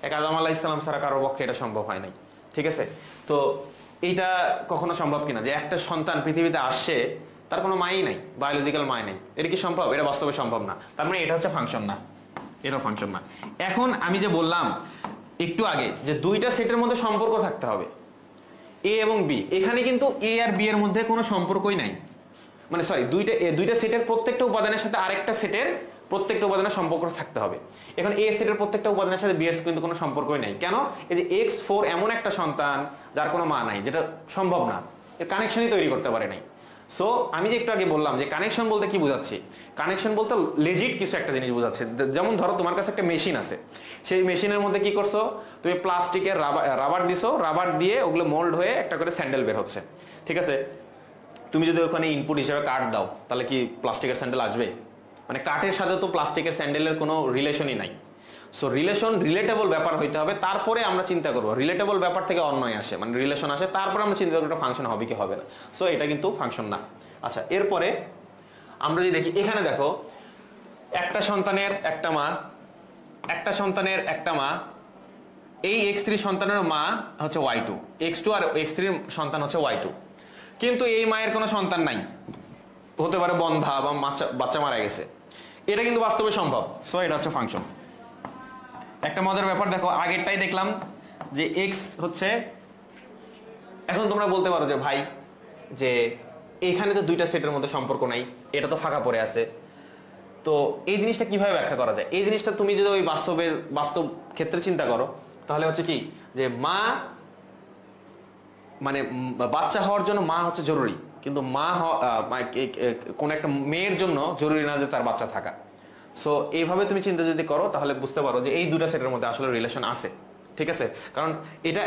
[SPEAKER 1] এক আদম আলাইহিস সালাম ছাড়া কারোর পক্ষে এটা সম্ভব হয় নাই, ঠিক আছে? তো এইটা কখনো সম্ভব কিনা যে একটা সন্তান পৃথিবীতে আসছে, তার কোনো মাই নাই, বায়োলজিক্যাল মাই নেই? এটা কি সম্ভব? এটা বাস্তবে সম্ভব না, তার মানে এটা হচ্ছে ফাংশন না, এটা ফাংশন না। এখন আমি যে বললাম একটু আগে যে দুইটা সেটের মধ্যে সম্পর্ক থাকতে হবে, এ এবং বি, এখানে কিন্তু এ আর বি এর মধ্যে কোনো সম্পর্কই নাই। মানে সরি, দুইটা সেটের প্রত্যেকটা উপাদানের সাথে আরেকটা সেটের প্রত্যেকটা উপাদানের সম্পর্ক থাকতে হবে। এখন এ সেটের প্রত্যেকটা উপাদানের সাথে বি এর কিন্তু কোনো সম্পর্কই নাই। কেন? এই যে x4 এমন একটা সন্তান যার কোনো মা নাই, যেটা সম্ভব না, এর কানেকশনই তৈরি করতে পারে নাই। সো আমি যে একটু আগে বললাম যে কানেকশন বলতে কি বোঝাচ্ছি, কানেকশন বলতে লেজিট কিছু একটা জিনিস বোঝাচ্ছে। যেমন ধরো তোমার কাছে একটা মেশিন আছে, সেই মেশিনের মধ্যে কি করছো, তুমি প্লাস্টিকের রাবার দিছো, রাবার দিয়ে ওগুলো মোল্ড হয়ে একটা করে স্যান্ডেল বের হচ্ছে, ঠিক আছে? তুমি যদি ওখানে ইনপুট হিসেবে কাঠ দাও, তাহলে কি প্লাস্টিকের স্যান্ডেল আসবে? মানে কাঠের সাথে তো প্লাস্টিকের স্যান্ডেলের কোনো রিলেশনই নাই। সো রিলেটেবল ব্যাপার হইতে হবে, তারপরে আমরা চিন্তা করবো। রিলেটেবল ব্যাপার থেকে অন্যই আসে, মানে রিলেশন আসে, তারপরে আমরা চিন্তা করবো একটা ফাংশন হবে কি হবে না। সো এটা কিন্তু ফাংশন না। আচ্ছা, এরপরে আমরা যদি দেখি, এখানে দেখো একটা সন্তানের একটা মা, একটা সন্তানের একটা মা, এই x3 সন্তানের মা হচ্ছে y2, x2 আর x3 সন্তান হচ্ছে y2, কিন্তু এই মায়ের কোনো সন্তান নাই, হতে পারে বন্ধা বা বাচ্চা মারা গেছে। এটা কিন্তু বাস্তবে সম্ভব। সো এটা হচ্ছে ফাংশন। একটা মজার ব্যাপার দেখো, আগেরটাই দেখলাম যে x হচ্ছে, এখন তোমরা বলতে পারো যে ভাই যে এখানে তো দুইটা সেটের মধ্যে সম্পর্ক নাই, এটা তো ফাঁকা পড়ে আছে, তো এই জিনিসটা কিভাবে ব্যাখ্যা করা যায়? এই জিনিসটা তুমি যদি ওই বাস্তব ক্ষেত্রে চিন্তা করো, তাহলে হচ্ছে কি যে মা মানে বাচ্চা হওয়ার জন্য মা হচ্ছে জরুরি, কিন্তু মা কোন একটা মেয়ের জন্য জরুরি না যে তার বাচ্চা থাকা। সো এইভাবে তুমি চিন্তা যদি করো, তাহলে বুঝতে পারো যে এই দুটা সেটের মধ্যে আসলে রিলেশন আছে, ঠিক আছে? কারণ এটা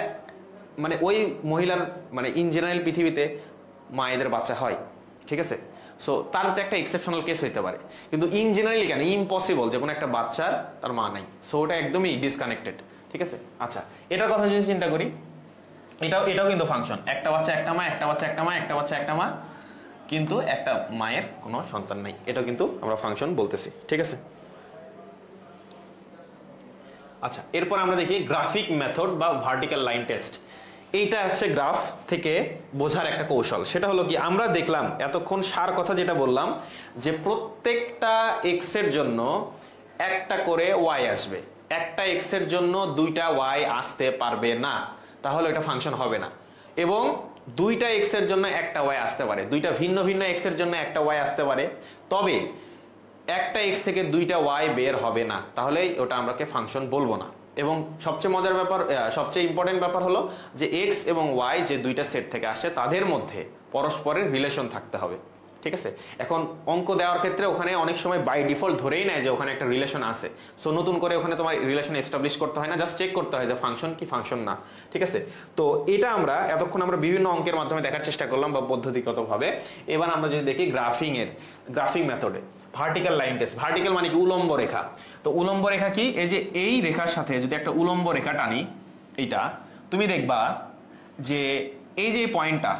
[SPEAKER 1] মানে ওই মহিলার মানে ইন জেনারেল পৃথিবীতে মায়েদের বাচ্চা হয়, ঠিক আছে? সো তার তো একটা এক্সেপশনাল কেস হইতে পারে, কিন্তু ইন জেনারেলি কেন ইম্পসিবল যে কোনো একটা বাচ্চার তার মা নাই। সো ওটা একদমই ডিসকানেক্টেড, ঠিক আছে? আচ্ছা, এটার কথা যদি চিন্তা করি, এটাও কিন্তু ফাংশন। একটা বাচ্চা একটা মা, একটা বাচ্চা একটা মা, একটা বাচ্চা একটা মা, কিন্তু একটা মায়ের কোনো সন্তান নাই, এটাও কিন্তু আমরা ফাংশন বলতেছি, ঠিক আছে? আচ্ছা, এরপর আমরা দেখি গ্রাফিক মেথড বা ভার্টিক্যাল লাইন টেস্ট। এইটা হচ্ছে গ্রাফ থেকে বোঝার একটা কৌশল। সেটা হলো কি, আমরা দেখলাম এতক্ষণ সার কথা যেটা বললাম যে প্রত্যেকটা এক্স এর জন্য একটা করে ওয়াই আসবে, একটা এক্স এর জন্য দুইটা ওয়াই আসতে পারবে না, তাহলে এটা ফাংশন হবে না। এবং দুইটা এক্স এর জন্য একটা ওয়াই আসতে পারে, দুইটা ভিন্ন ভিন্ন এক্স এর জন্য একটা ওয়াই আসতে পারে, তবে একটা এক্স থেকে দুইটা ওয়াই বের হবে না, তাহলে ওটা আমরাকে ফাংশন বলবো না। এবং সবচেয়ে মজার ব্যাপার, সবচেয়ে ইম্পর্টেন্ট ব্যাপার হলো যে এক্স এবং ওয়াই যে দুইটা সেট থেকে আসে তাদের মধ্যে পরস্পরের রিলেশন থাকতে হবে, ঠিক আছে? এখন অঙ্ক দেওয়ার ক্ষেত্রে ওখানে অনেক সময় বাই ডিফল্ট ধরেই নেয় যে ওখানে একটা রিলেশন আছে। সো নতুন করে ওখানে তোমার রিলেশন এস্টাবলিশ করতে হয় না, জাস্ট চেক করতে হয় যে ফাংশন কি ফাংশন না, ঠিক আছে? তো এটা আমরা এতক্ষণ আমরা বিভিন্ন অঙ্কের মাধ্যমে দেখার চেষ্টা করলাম বা পদ্ধতিগতভাবে। এবার আমরা যদি দেখি গ্রাফিং মেথডে ভার্টিক্যাল লাইন টেস্ট। ভার্টিক্যাল মানে কি? উলম্ব রেখা। তো উলম্ব রেখা কি? এই যে এই রেখার সাথে যদি একটা উলম্ব রেখা টানি, এইটা তুমি দেখবা যে এই যে পয়েন্টটা,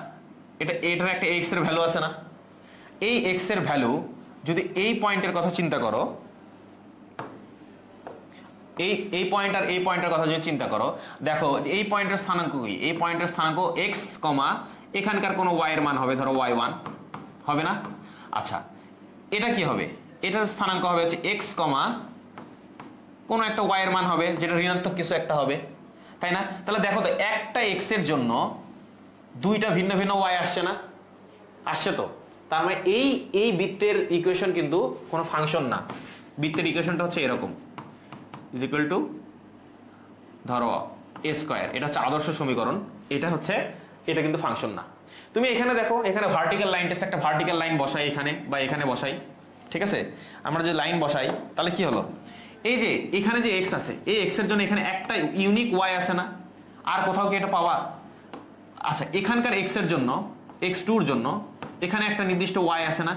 [SPEAKER 1] এটার একটা এক্স এর ভ্যালু আছে না? এই এক্স এর ভ্যালু যদি এই পয়েন্টের কথা চিন্তা করো, এই পয়েন্ট আর এই পয়েন্টের কথা যদি চিন্তা করো, দেখো এই পয়েন্টের স্থানাঙ্ক কি? এই পয়েন্টের স্থানাঙ্ক এক্স কমা এখানকার কোনো ওয়াই এর মান হবে ধরো y1, হবে না? আচ্ছা, এটা কি হবে? এটার স্থানাঙ্ক হবে হচ্ছে এক্স কমা কোনো একটা ওয়াই এর মান হবে, যেটা ঋণাত্মক কিছু একটা হবে, তাই না? তাহলে দেখো তো একটা এক্স এর জন্য দুইটা ভিন্ন ভিন্ন ওয়াই আসছে না? আসছে তো। তার মানে এই বৃত্তের ইকুয়েশন কিন্তু কোনো ফাংশন না। বৃত্তের ইকুয়েশনটা হচ্ছে এরকম, ইজ ইকুয়াল টু ধরো a স্কয়ার, এটা হচ্ছে আদর্শ সমীকরণ, এটা কিন্তু ফাংশন না। তুমি এখানে দেখো, এখানে ভার্টিক্যাল লাইন টেস্ট, একটা ভার্টিক্যাল লাইন বসাই এখানে বা এখানে বসাই, ঠিক আছে? আমরা যদি লাইন বসাই তাহলে কি হলো, এই যে এখানে যে এক্স আছে, এই এক্স এর জন্য এখানে একটা ইউনিক ওয়াই আছে না, আর কোথাও কি এটা পাওয়া? আচ্ছা, এখানকার এক্স এর জন্য, x2 এর জন্য এখানে একটা নির্দিষ্ট ওয়াই আছে না?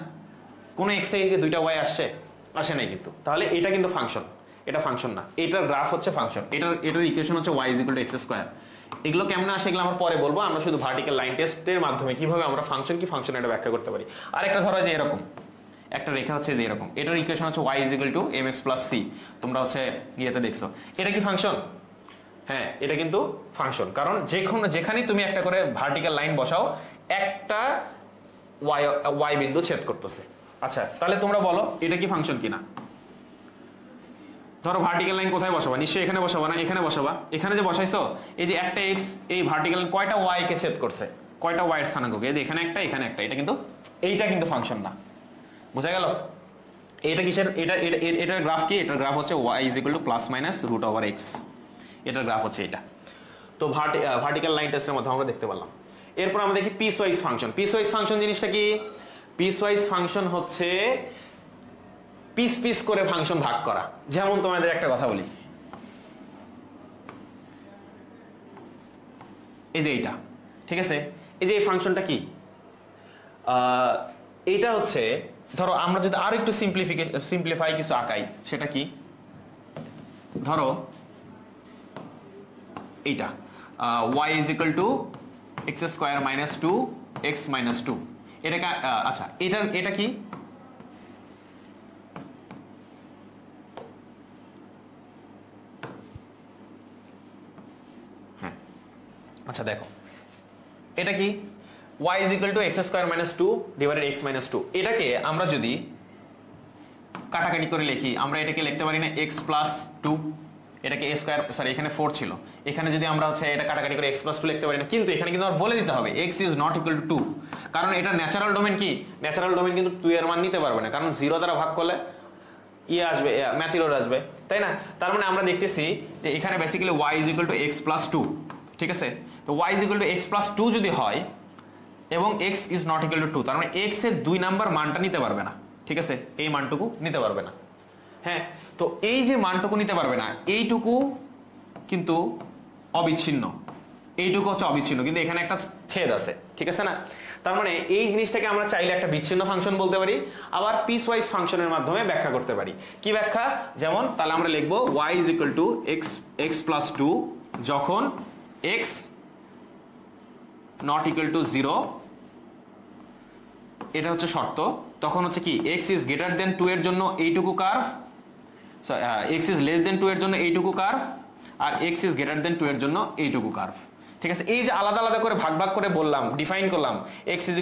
[SPEAKER 1] কোন এক্স থেকে দুইটা ওয়াই আসে নাই কিন্তু। তাহলে এটা কিন্তু ফাংশন, এটা ফাংশন না, এটার গ্রাফ হচ্ছে ফাংশন, এটার ইকুয়েশন হচ্ছে y = x²। এগুলো কেমনে আসে এগুলো আমরা পরে বলবো। আমরা শুধু ভার্টিক্যাল লাইন টেস্টের মাধ্যমে কিভাবে আমরা ফাংশন কি ফাংশন এটা ব্যাখ্যা করতে পারি। আর একটা ধরো যে এরকম একটা রেখা হচ্ছে যে এরকম, এটার ইকুয়েশন হচ্ছে y = mx + c। তোমরা হচ্ছে ইয়েতে দেখছো, এটা কি ফাংশন? হ্যাঁ, এটা কিন্তু ফাংশন, কারণ যেখানেই তুমি একটা করে ভার্টিক্যাল লাইন বসাও একটা y বিন্দু ছেদ করতেছে। আচ্ছা, তাহলে তোমরা বলো এটা কি ফাংশন কিনা। ধরো ভার্টিক্যাল লাইন কোথায় বসাবা? নিশ্চয়ই এখানে বসাবা না, এখানে বসাবা। এখানে যে বসাইছো, এই যে একটা x এই ভার্টিক্যাল লাইন কয়টা y কে ছেদ করছে, কয়টা y এর স্থানাঙ্ককে, এই যে এখানে একটা এখানে একটা, এইটা কিন্তু ফাংশন না। বুঝা গেল? এটা কিসের? এটার গ্রাফ কি? এটার গ্রাফ হচ্ছে y = ±√x। এটার গ্রাফ হচ্ছে এটা। তো ভার্টিক্যাল লাইন টেস্টের মধ্যে আমরা দেখতে পেলাম। এরপর আমরা দেখি পিসওয়াইজ ফাংশন। পিসওয়াইজ ফাংশন জিনিসটা কি? পিসওয়াইজ ফাংশন হচ্ছে পিস পিস করে ফাংশন ভাগ করা। যেমন তোমাদের একটা কথা বলি, এই যে এইটা, ঠিক আছে, এই যে এই ফাংশনটা কি, এইটা হচ্ছে, ধরো আমরা যদি আরো একটু সিম্পলিফাই কিছু আঁকাই, সেটা কি? ধরো এইটা y = x² - 2x - 2। এটাকে আচ্ছা, এটা কি? হ্যাঁ, আচ্ছা দেখো এটা কি? y = x² - 2 / x - 2। এটাকে আমরা যদি কাটাকাটি করে লিখি, আমরা এটাকে লিখতে পারি না x + 2, এটাকে a স্কয়ার, সরি এখানে 4 ছিল, এখানে যদি আমরা হচ্ছে এটা কাটাকাটি করে x + 2 লিখতে পারি না। কিন্তু এখানে কিন্তু আমরা বলে দিতে হবে x ≠ 2, কারণ এটা ন্যাচারাল ডোমেন। কি ন্যাচারাল ডোমেন? কিন্তু 2 এর মান নিতে পারবে না, কারণ 0 দ্বারা ভাগ করলে আসবে, ম্যাথিরোড আসবে, তাই না? তার মানে আমরা দেখতেছি যে এখানে বেসিক্যালি y = x + 2, ঠিক আছে? তো y = x + 2 যদি হয় এবং x ≠ 2, তার মানে x এর 2 নাম্বার মানটা নিতে পারবে না, ঠিক আছে? এই মানটুকু নিতে পারবে না। হ্যাঁ, তো এই যে মানটুকু নিতে পারবে না, এইটুকু কিন্তু অবিচ্ছিন্ন, এইটুকু হচ্ছে অবিচ্ছিন্ন, কিন্তু এখানে একটা ছেদ আছে, ঠিক আছে না? তার মানে এই জিনিসটাকে আমরা চাইলে একটা বিচ্ছিন্ন ফাংশন বলতে পারি, আবার পিসওয়াইজ ফাংশনের মাধ্যমে ব্যাখ্যা করতে পারি। কি ব্যাখ্যা? যেমন তাহলে আমরা লিখবো y = x + 2 যখন x ≠ 0, এটা হচ্ছে শর্ত, তখন হচ্ছে কি x > 2 এর জন্য এইটুকু কার্ভ, x <2 এর জন্য এইটুকু কার্ভ, আর x <2 এর জন্য এইটুকু কার্ভ, ঠিক আছে? এই যে আলাদা আলাদা করে ভাগ ভাগ করে বললাম, ডিফাইন করলাম, x ≠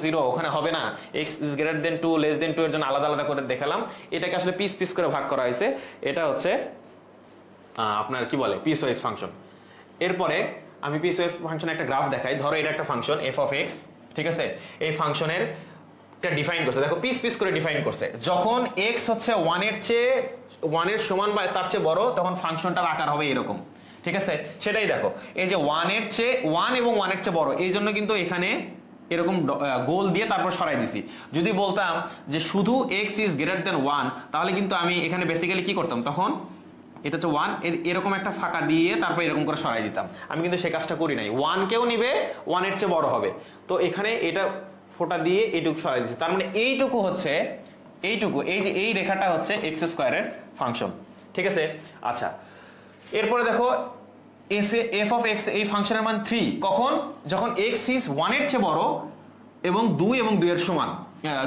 [SPEAKER 1] 0 ওখানে হবে না, x <2 <2 এর জন্য আলাদা আলাদা করে দেখালাম, এটাকে আসলে পিস পিস করে ভাগ করা হয়েছে। এটা হচ্ছে আপনার কি বলে পিসওয়াইজ ফাংশন। এরপরে আমি পিসওয়াইজ ফাংশনের একটা গ্রাফ দেখাই। ধরো এটা একটা ফাংশন f(x), ঠিক আছে? এই ফাংশনের ডিফাইন করছে, দেখো পিস পিস করে ডিফাইন করছে। যখন x হচ্ছে 1 এর সমান বা তার চেয়ে বড়, তখন ফাংশনটার আকার হবে এরকম, ঠিক আছে? সেটাই দেখো, এই যে 1 এবং 1 এর চেয়ে বড়, এই জন্য কিন্তু এখানে এরকম গোল দিয়ে তারপর সরাই দিছি। যদি বলতাম যে শুধু x > 1, তাহলে কিন্তু আমি এখানে বেসিক্যালি কি করতাম, তখন এটা হচ্ছে 1, এরকম একটা ফাঁকা দিয়ে তারপর এরকম করে সরাই দিতাম। আমি কিন্তু সেই কাজটা করি নাই, 1 কেও নিবে, 1 এর চেয়ে বড় হবে, তো এখানে এটা ফোঁটা দিয়ে এইটুকু সরাই দিচ্ছি। তার মানে এইটুকু হচ্ছে এইটুকু, এই যে এই রেখাটা হচ্ছে x² এর ফাংশন, ঠিক আছে? আচ্ছা, এরপরে দেখো f(x) এই ফাংশনের মান 3 কখন? যখন x 1 এর চেয়ে বড় এবং 2 এর সমান,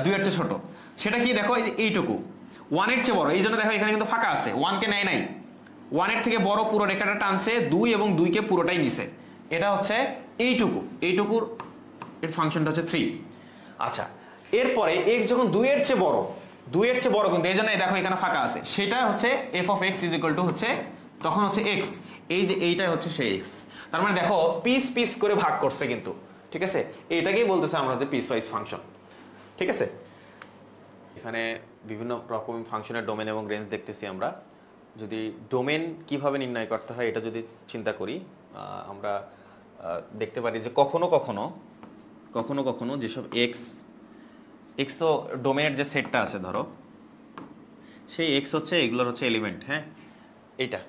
[SPEAKER 1] 2 এর চেয়ে ছোট। সেটা কি? দেখো এইটুকু 1 এর চেয়ে বড়, এই জন্য দেখো এখানে কিন্তু ফাঁকা আছে, 1 কে নেয় নাই, 1 এর থেকে বড় পুরো রেখাটা টানছে, 2 এবং 2 কে পুরোটাই নিছে, এটা হচ্ছে এইটুকুর এর ফাংশনটা হচ্ছে 3। আচ্ছা, এরপরে x যখন 2 এর চেয়ে বড় কিন্তু, এই জন্য দেখো এখানে ফাঁকা আছে, সেটা হচ্ছে f(x) হচ্ছে তখন হচ্ছে x, এই যে এইটাই হচ্ছে সেই x। তার মানে দেখো পিস পিস করে ভাগ করছে কিন্তু, ঠিক আছে? এইটাকেই বলতেছে আমরা যে পিসওয়াইজ ফাংশন, ঠিক আছে? এখানে বিভিন্ন রকম ফাংশনের ডোমেন এবং রেঞ্জ দেখতেছি আমরা। যদি ডোমেন কিভাবে নির্ণয় করতে হয় এটা যদি চিন্তা করি, আমরা দেখতে পারি যে কখনো কখনো যেসব x তো ডোমেনের যে সেটটা আছে, ধরো সেই এক্স হচ্ছে এগুলোর হচ্ছে এলিমেন্ট, হ্যাঁ এইটা।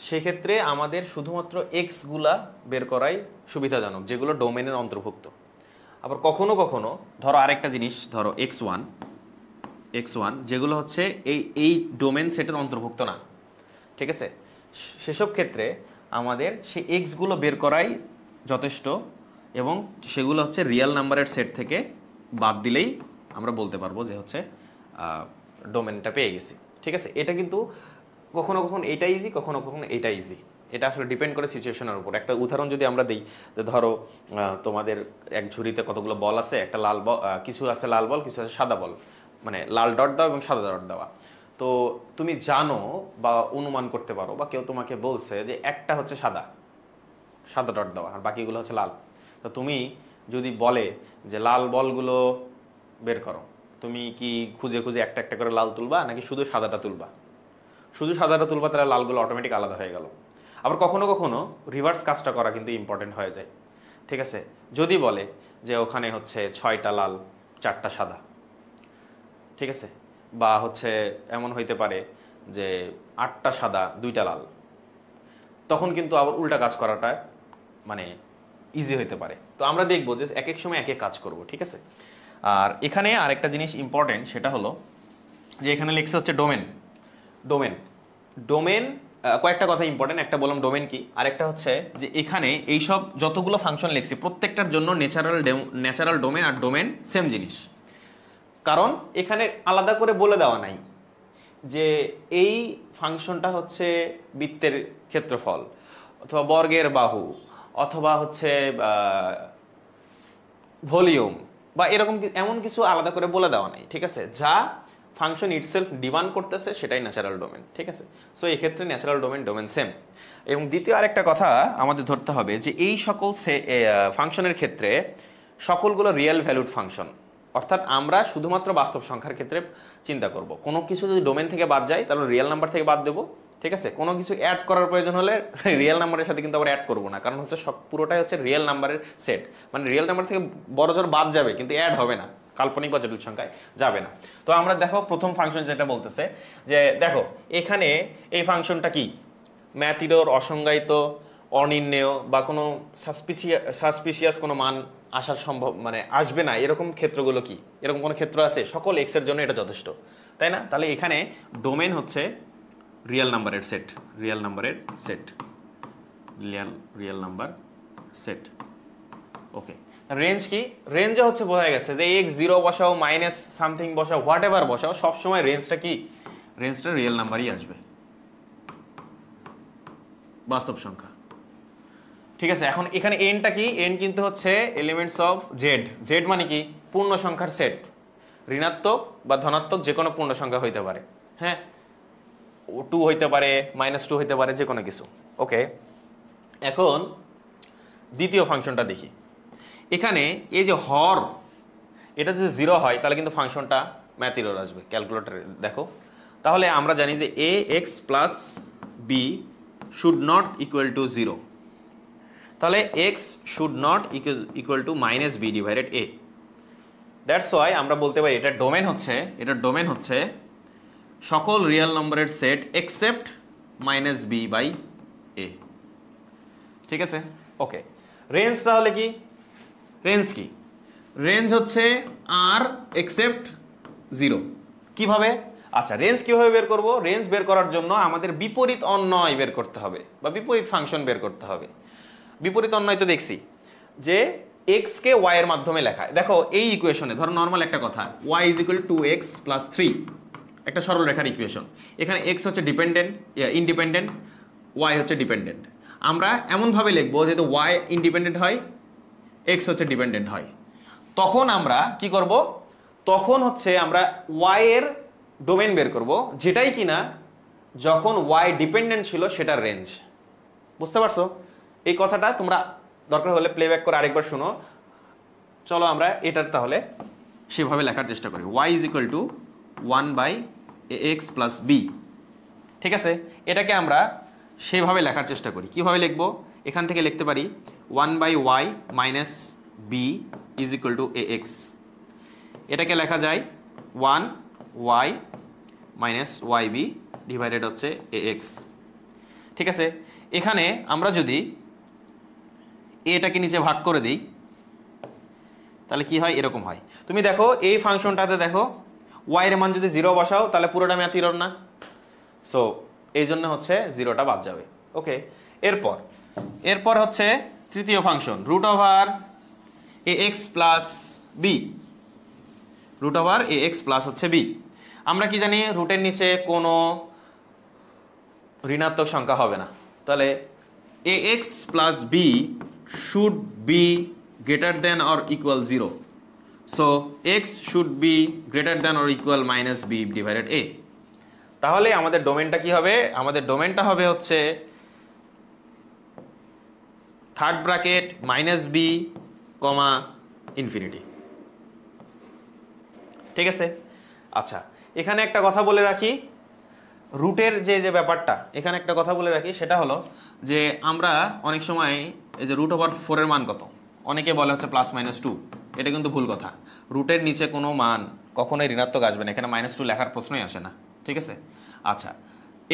[SPEAKER 1] সেক্ষেত্রে আমাদের শুধুমাত্র এক্স গুলা বের করাই সুবিধাজনক, যেগুলো ডোমেনের অন্তর্ভুক্ত। আবার কখনো কখনো ধরো আরেকটা জিনিস, ধরো x1 যেগুলো হচ্ছে এই ডোমেন সেটের অন্তর্ভুক্ত না, ঠিক আছে, সেসব ক্ষেত্রে আমাদের সেই এক্সগুলো বের করাই যথেষ্ট, এবং সেগুলো হচ্ছে রিয়েল নাম্বারের সেট থেকে বাদ দিলেই আমরা বলতে পারবো যে হচ্ছে ডোমেনটা পেয়ে গেছি, ঠিক আছে। এটা কিন্তু কখনো কখনো এটা ইজি, কখনো কখনো এটা ইজি, এটা আসলে ডিপেন্ড করে সিচুয়েশনের উপর। একটা উদাহরণ যদি আমরা দিই, যে ধরো তোমাদের এক ঝুড়িতে কতগুলো বল আছে, একটা লাল বল, কিছু আছে লাল বল, কিছু আছে সাদা বল, মানে লাল ডট দেওয়া এবং সাদা ডট দেওয়া। তো তুমি জানো বা অনুমান করতে পারো বা কেউ তোমাকে বলছে যে একটা হচ্ছে সাদা ডট দেওয়া আর বাকিগুলো হচ্ছে লাল। তো তুমি যদি বলে যে লাল বলগুলো বের করো, তুমি কি খুঁজে খুঁজে একটা একটা করে লাল তুলবা নাকি শুধু সাদাটা তুলবা? শুধু সাদাটা তুলবা, তাহলে লালগুলো অটোমেটিক আলাদা হয়ে গেল। আবার কখনো কখনো রিভার্স কাজটা করা কিন্তু ইম্পর্টেন্ট হয়ে যায়, ঠিক আছে। যদি বলে যে ওখানে হচ্ছে 6টা লাল 4টা সাদা, ঠিক আছে, বা হচ্ছে এমন হইতে পারে যে 8টা সাদা 2টা লাল, তখন কিন্তু আবার উল্টা কাজ করাটা মানে ইজি হইতে পারে। তো আমরা দেখবো যে এক এক সময় এক এক কাজ করব, ঠিক আছে। আর এখানে আরেকটা জিনিস ইম্পর্টেন্ট, সেটা হলো যে এখানে লেখছে হচ্ছে ডোমেন কয়েকটা কথা ইম্পর্টেন্ট। একটা বললাম ডোমেন কি, আরেকটা হচ্ছে যে এখানে এইসব যতগুলো ফাংশন লিখছি প্রত্যেকটার জন্য ন্যাচারাল ডোমেন আর ডোমেন সেম জিনিস। কারণ এখানে আলাদা করে বলে দেওয়া নাই যে এই ফাংশনটা হচ্ছে বৃত্তের ক্ষেত্রফল অথবা বর্গের বাহু অথবা হচ্ছে ভলিউম বা এরকম এমন কিছু আলাদা করে বলে দেওয়া নাই, ঠিক আছে। যা ফাংশন ইটসেলফ ডিমান্ড করতেছে সেটাই ন্যাচারাল ডোমেন, ঠিক আছে। সো এই ক্ষেত্রে ন্যাচারাল ডোমেন সেম। এবং দ্বিতীয় আরেকটা কথা আমাদের ধরতে হবে যে এই সকল ফাংশনের ক্ষেত্রে সকলগুলো রিয়েল ভ্যালুড ফাংশন, অর্থাৎ আমরা শুধুমাত্র বাস্তব সংখ্যার ক্ষেত্রে চিন্তা করব। কোনো কিছু যদি ডোমেন থেকে বাদ যায় তাহলে রিয়েল নাম্বার থেকে বাদ দেবো, ঠিক আছে। কোনো কিছু অ্যাড করার প্রয়োজন হলে রিয়েল নাম্বারের সাথে কিন্তু আবার অ্যাড করবো না, কারণ হচ্ছে সব পুরোটাই হচ্ছে রিয়েল নাম্বারের সেট, মানে রিয়েল নাম্বার থেকে বড় জোর বাদ যাবে কিন্তু অ্যাড হবে না, কাল্পনিক বা জটিল সংখ্যায় যাবে না। তো আমরা দেখো প্রথম ফাংশন যেটা বলতেছে যে দেখো এখানে এই ফাংশনটা কি, ম্যাথ ইরর, অসংজ্ঞায়িত, অনির্ণেয় বা কোনো সাসপিসিয়াস কোনো মান আসার সম্ভব মানে আসবে না, এরকম ক্ষেত্রগুলো কি, এরকম কোনো ক্ষেত্র আছে? সকল এক্স এর জন্য এটা যথেষ্ট, তাই না? তাহলে এখানে ডোমেন হচ্ছে রিয়েল নাম্বার সেট। ওকে, রেঞ্জ কি? রেঞ্জে হচ্ছে বোঝা গেছে যে এক্স 0 বসাও, মাইনাস সামথিং বসাও, হোয়াট এভার বসাও, সবসময় রেঞ্জটা কি, রেঞ্জটা রিয়েল নাম্বারই আসবে, বাস্তব সংখ্যা, ঠিক আছে। এখন এখানে এনটা কি? এন কিন্তু হচ্ছে এলিমেন্টস অফ জেড মানে কি? পূর্ণ সংখ্যার সেট, ঋণাত্মক বা ধনাত্মক যে কোনো পূর্ণ সংখ্যা হইতে পারে, হ্যাঁ, 2 হইতে পারে, -2 হইতে পারে, যে কোনো কিছু। ওকে, এখন দ্বিতীয় ফাংশনটা দেখি। এখানে এই যে হর, এটা যদি 0 হয় তাহলে কিন্তু ফাংশনটা ম্যাথ এরর আসবে। ক্যালকুলেটরে দেখো, তাহলে আমরা জানি যে ax plus B should not equal to 0, তাহলে x should not equal to -b divided a। That's why আমরা বলতে পারি এটা ডোমেন হচ্ছে সকল রিয়েল নম্বরের সেট এক্সেপ্ট -b/a, ঠিক আছে। ওকে, রেঞ্জ তাহলে কি? রেঞ্জ হচ্ছে আর এক্সেপ্ট 0। কিভাবে? আচ্ছা, রেঞ্জ কিভাবে বের করব? রেঞ্জ বের করার জন্য আমাদের বিপরীত অন্যয় বের করতে হবে বা বিপরীত ফাংশন বের করতে হবে। বিপরীত অন্যয় তো দেখছি যে x কে y এর মাধ্যমে লেখায়। দেখো এই ইকুয়েশনে ধরো নরমাল একটা কথা, y = 2x + 3, একটা সরল রেখার ইকুয়েশন। এখানে x হচ্ছে ইন্ডিপেন্ডেন্ট, y হচ্ছে ডিপেন্ডেন্ট। আমরা এমনভাবে লিখবো যেহেতু y ইন্ডিপেন্ডেন্ট হয়, x হচ্ছে ডিপেন্ডেন্ট হয়। তখন আমরা কি করব? তখন হচ্ছে আমরা y এর ডোমেন বের করব, যেটাই কিনা যখন y ডিপেন্ডেন্ট ছিল সেটার রেঞ্জ। বুঝতে পারছো এই কথাটা? তোমরা দরকার হলে প্লেব্যাক করে আরেকবার শুনো। চলো আমরা এটার তাহলে সেভাবে লেখার চেষ্টা করি। y = 1/ax + b, ঠিক আছে। এটাকে আমরা সেভাবে লেখার চেষ্টা করি। কিভাবে লিখব? এখান থেকে লিখতে পারি 1/y - b = ax। এটাকে লেখা যায় 1y minus Y B divided হচ্ছে এ এক্স। ঠিক আছে, এখানে আমরা যদি এটাকে নিচে ভাগ করে দিই তাহলে কি হয়, এরকম হয়। তুমি দেখো এই ফাংশনটাতে দেখো ওয়াই এর মান যদি 0 বসাও তাহলে পুরোটা ম্যাথ এরর না, সো এই জন্য হচ্ছে 0টা বাদ যাবে। ওকে, এরপর হচ্ছে তৃতীয় function root over a x plus b, root over a x plus হচ্ছে বি। আমরা কি জানি রুটের নিচে কোনো ঋণাত্মক সংখ্যা হবে না, তাহলে a x plus B should be greater than or equal 0, so x should be greater than or equal minus B divided a. তাহলে আমাদের ডোমেনটা কি হবে, আমাদের ডোমেনটা হবে হচ্ছে third bracket minus b comma infinity. ঠিক আছে, আচ্ছা এখানে একটা কথা বলে রাখি, রুটের যে ব্যাপারটা এখানে একটা কথা বলে রাখি, সেটা হলো যে আমরা অনেক সময় এই যে রুট ওভার 4 এর মান কত, অনেকে বলে হচ্ছে প্লাস মাইনাস 2, এটা কিন্তু ভুল কথা। রুটের নিচে কোনো মান কখনোই ঋণাত্মক আসবে না, এখানে মাইনাস 2 লেখার প্রশ্নই আসে না। ঠিক আছে, আচ্ছা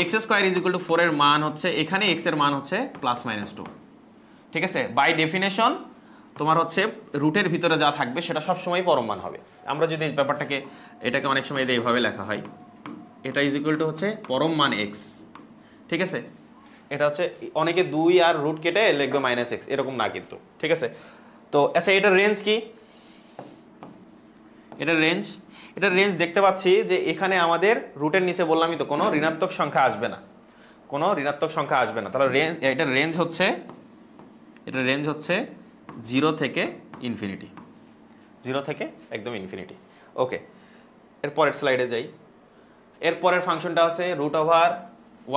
[SPEAKER 1] x square is equal two 4 এর মান হচ্ছে, এখানে এক্স এর মান হচ্ছে প্লাস মাইনাস 2। ঠিক আছে, বাই ডেফিনেশন তোমার হচ্ছে রুটের ভিতরে যা থাকবে সেটা সবসময় পরম মান হবে। আমরা যদি এই ব্যাপারটাকে এটাকে অনেক সময় এইভাবে লেখা হয়, এটা ইজ ইকুয়াল টু হচ্ছে পরম মান এক্স। ঠিক আছে, এটা হচ্ছে অনেকে 2 আর রুট কেটে লিখবে মাইনাস এক্স, এরকম না কিন্তু। ঠিক আছে, তো আচ্ছা এটার রেঞ্জ কি, এটার রেঞ্জ দেখতে পাচ্ছি যে এখানে আমাদের রুটের নিচে বললামই তো কোনো ঋণাত্মক সংখ্যা আসবে না, কোনো ঋণাত্মক সংখ্যা আসবে না। তাহলে এটার রেঞ্জ হচ্ছে 0 থেকে ইনফিনিটি, 0 থেকে একদম ইনফিনিটি। ওকে, এরপরের স্লাইডে যাই। এরপরের ফাংশনটা আছে root over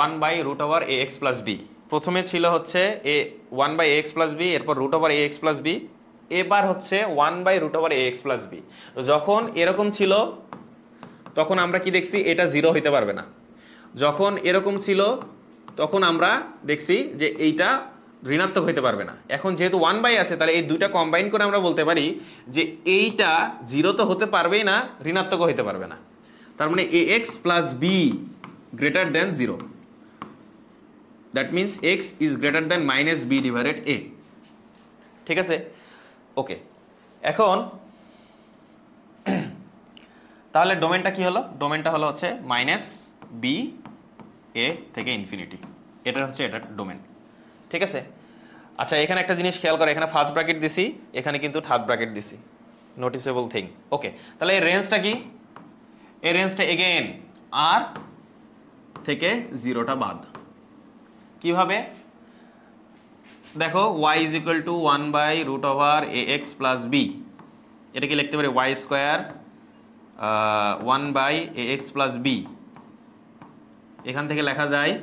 [SPEAKER 1] 1/√a x plus B. প্রথমে ছিল হচ্ছে 1/a x প্লাস বি, এরপর root over a x plus B, এবার হচ্ছে 1/√a x প্লাস বি। যখন এরকম ছিল তখন আমরা কি দেখছি, এটা 0 হইতে পারবে না। যখন এরকম ছিল তখন আমরা দেখছি যে এইটা ঋণাত্মক হইতে পারবে না। এখন যেহেতু 1/, আছে তাহলে এই দুইটা কম্বাইন করে আমরা বলতে পারি যে এইটা 0 তো হতে পারবেই না, ঋণাত্মকও হইতে পারবে না। তার মানে ax plus B greater than 0, that means x is greater than minus B divided a। ঠিক আছে, ওকে, এখন তাহলে ডোমেনটা কি হলো, ডোমেনটা হলো হচ্ছে মাইনাস বি এ থেকে ইনফিনিটি, এটা হচ্ছে এটা ডোমেন। ঠিক আছে, আচ্ছা এখানে একটা জিনিস খেয়াল করে, এখানে ফার্স্ট ব্র্যাকেট দিছি, এখানে কিন্তু থার্ড ব্র্যাকেট দিছি, নোটিসেবল থিং। ওকে, তাহলে এই রেঞ্জটা কি, এই রেঞ্জটা এগেইন আর থেকে 0টা বাদ। কিভাবে দেখো, y is equal to 1/√a x plus B, এটা কি লিখতে পারি y square 1/a x plus B. এখান থেকে লেখা যায়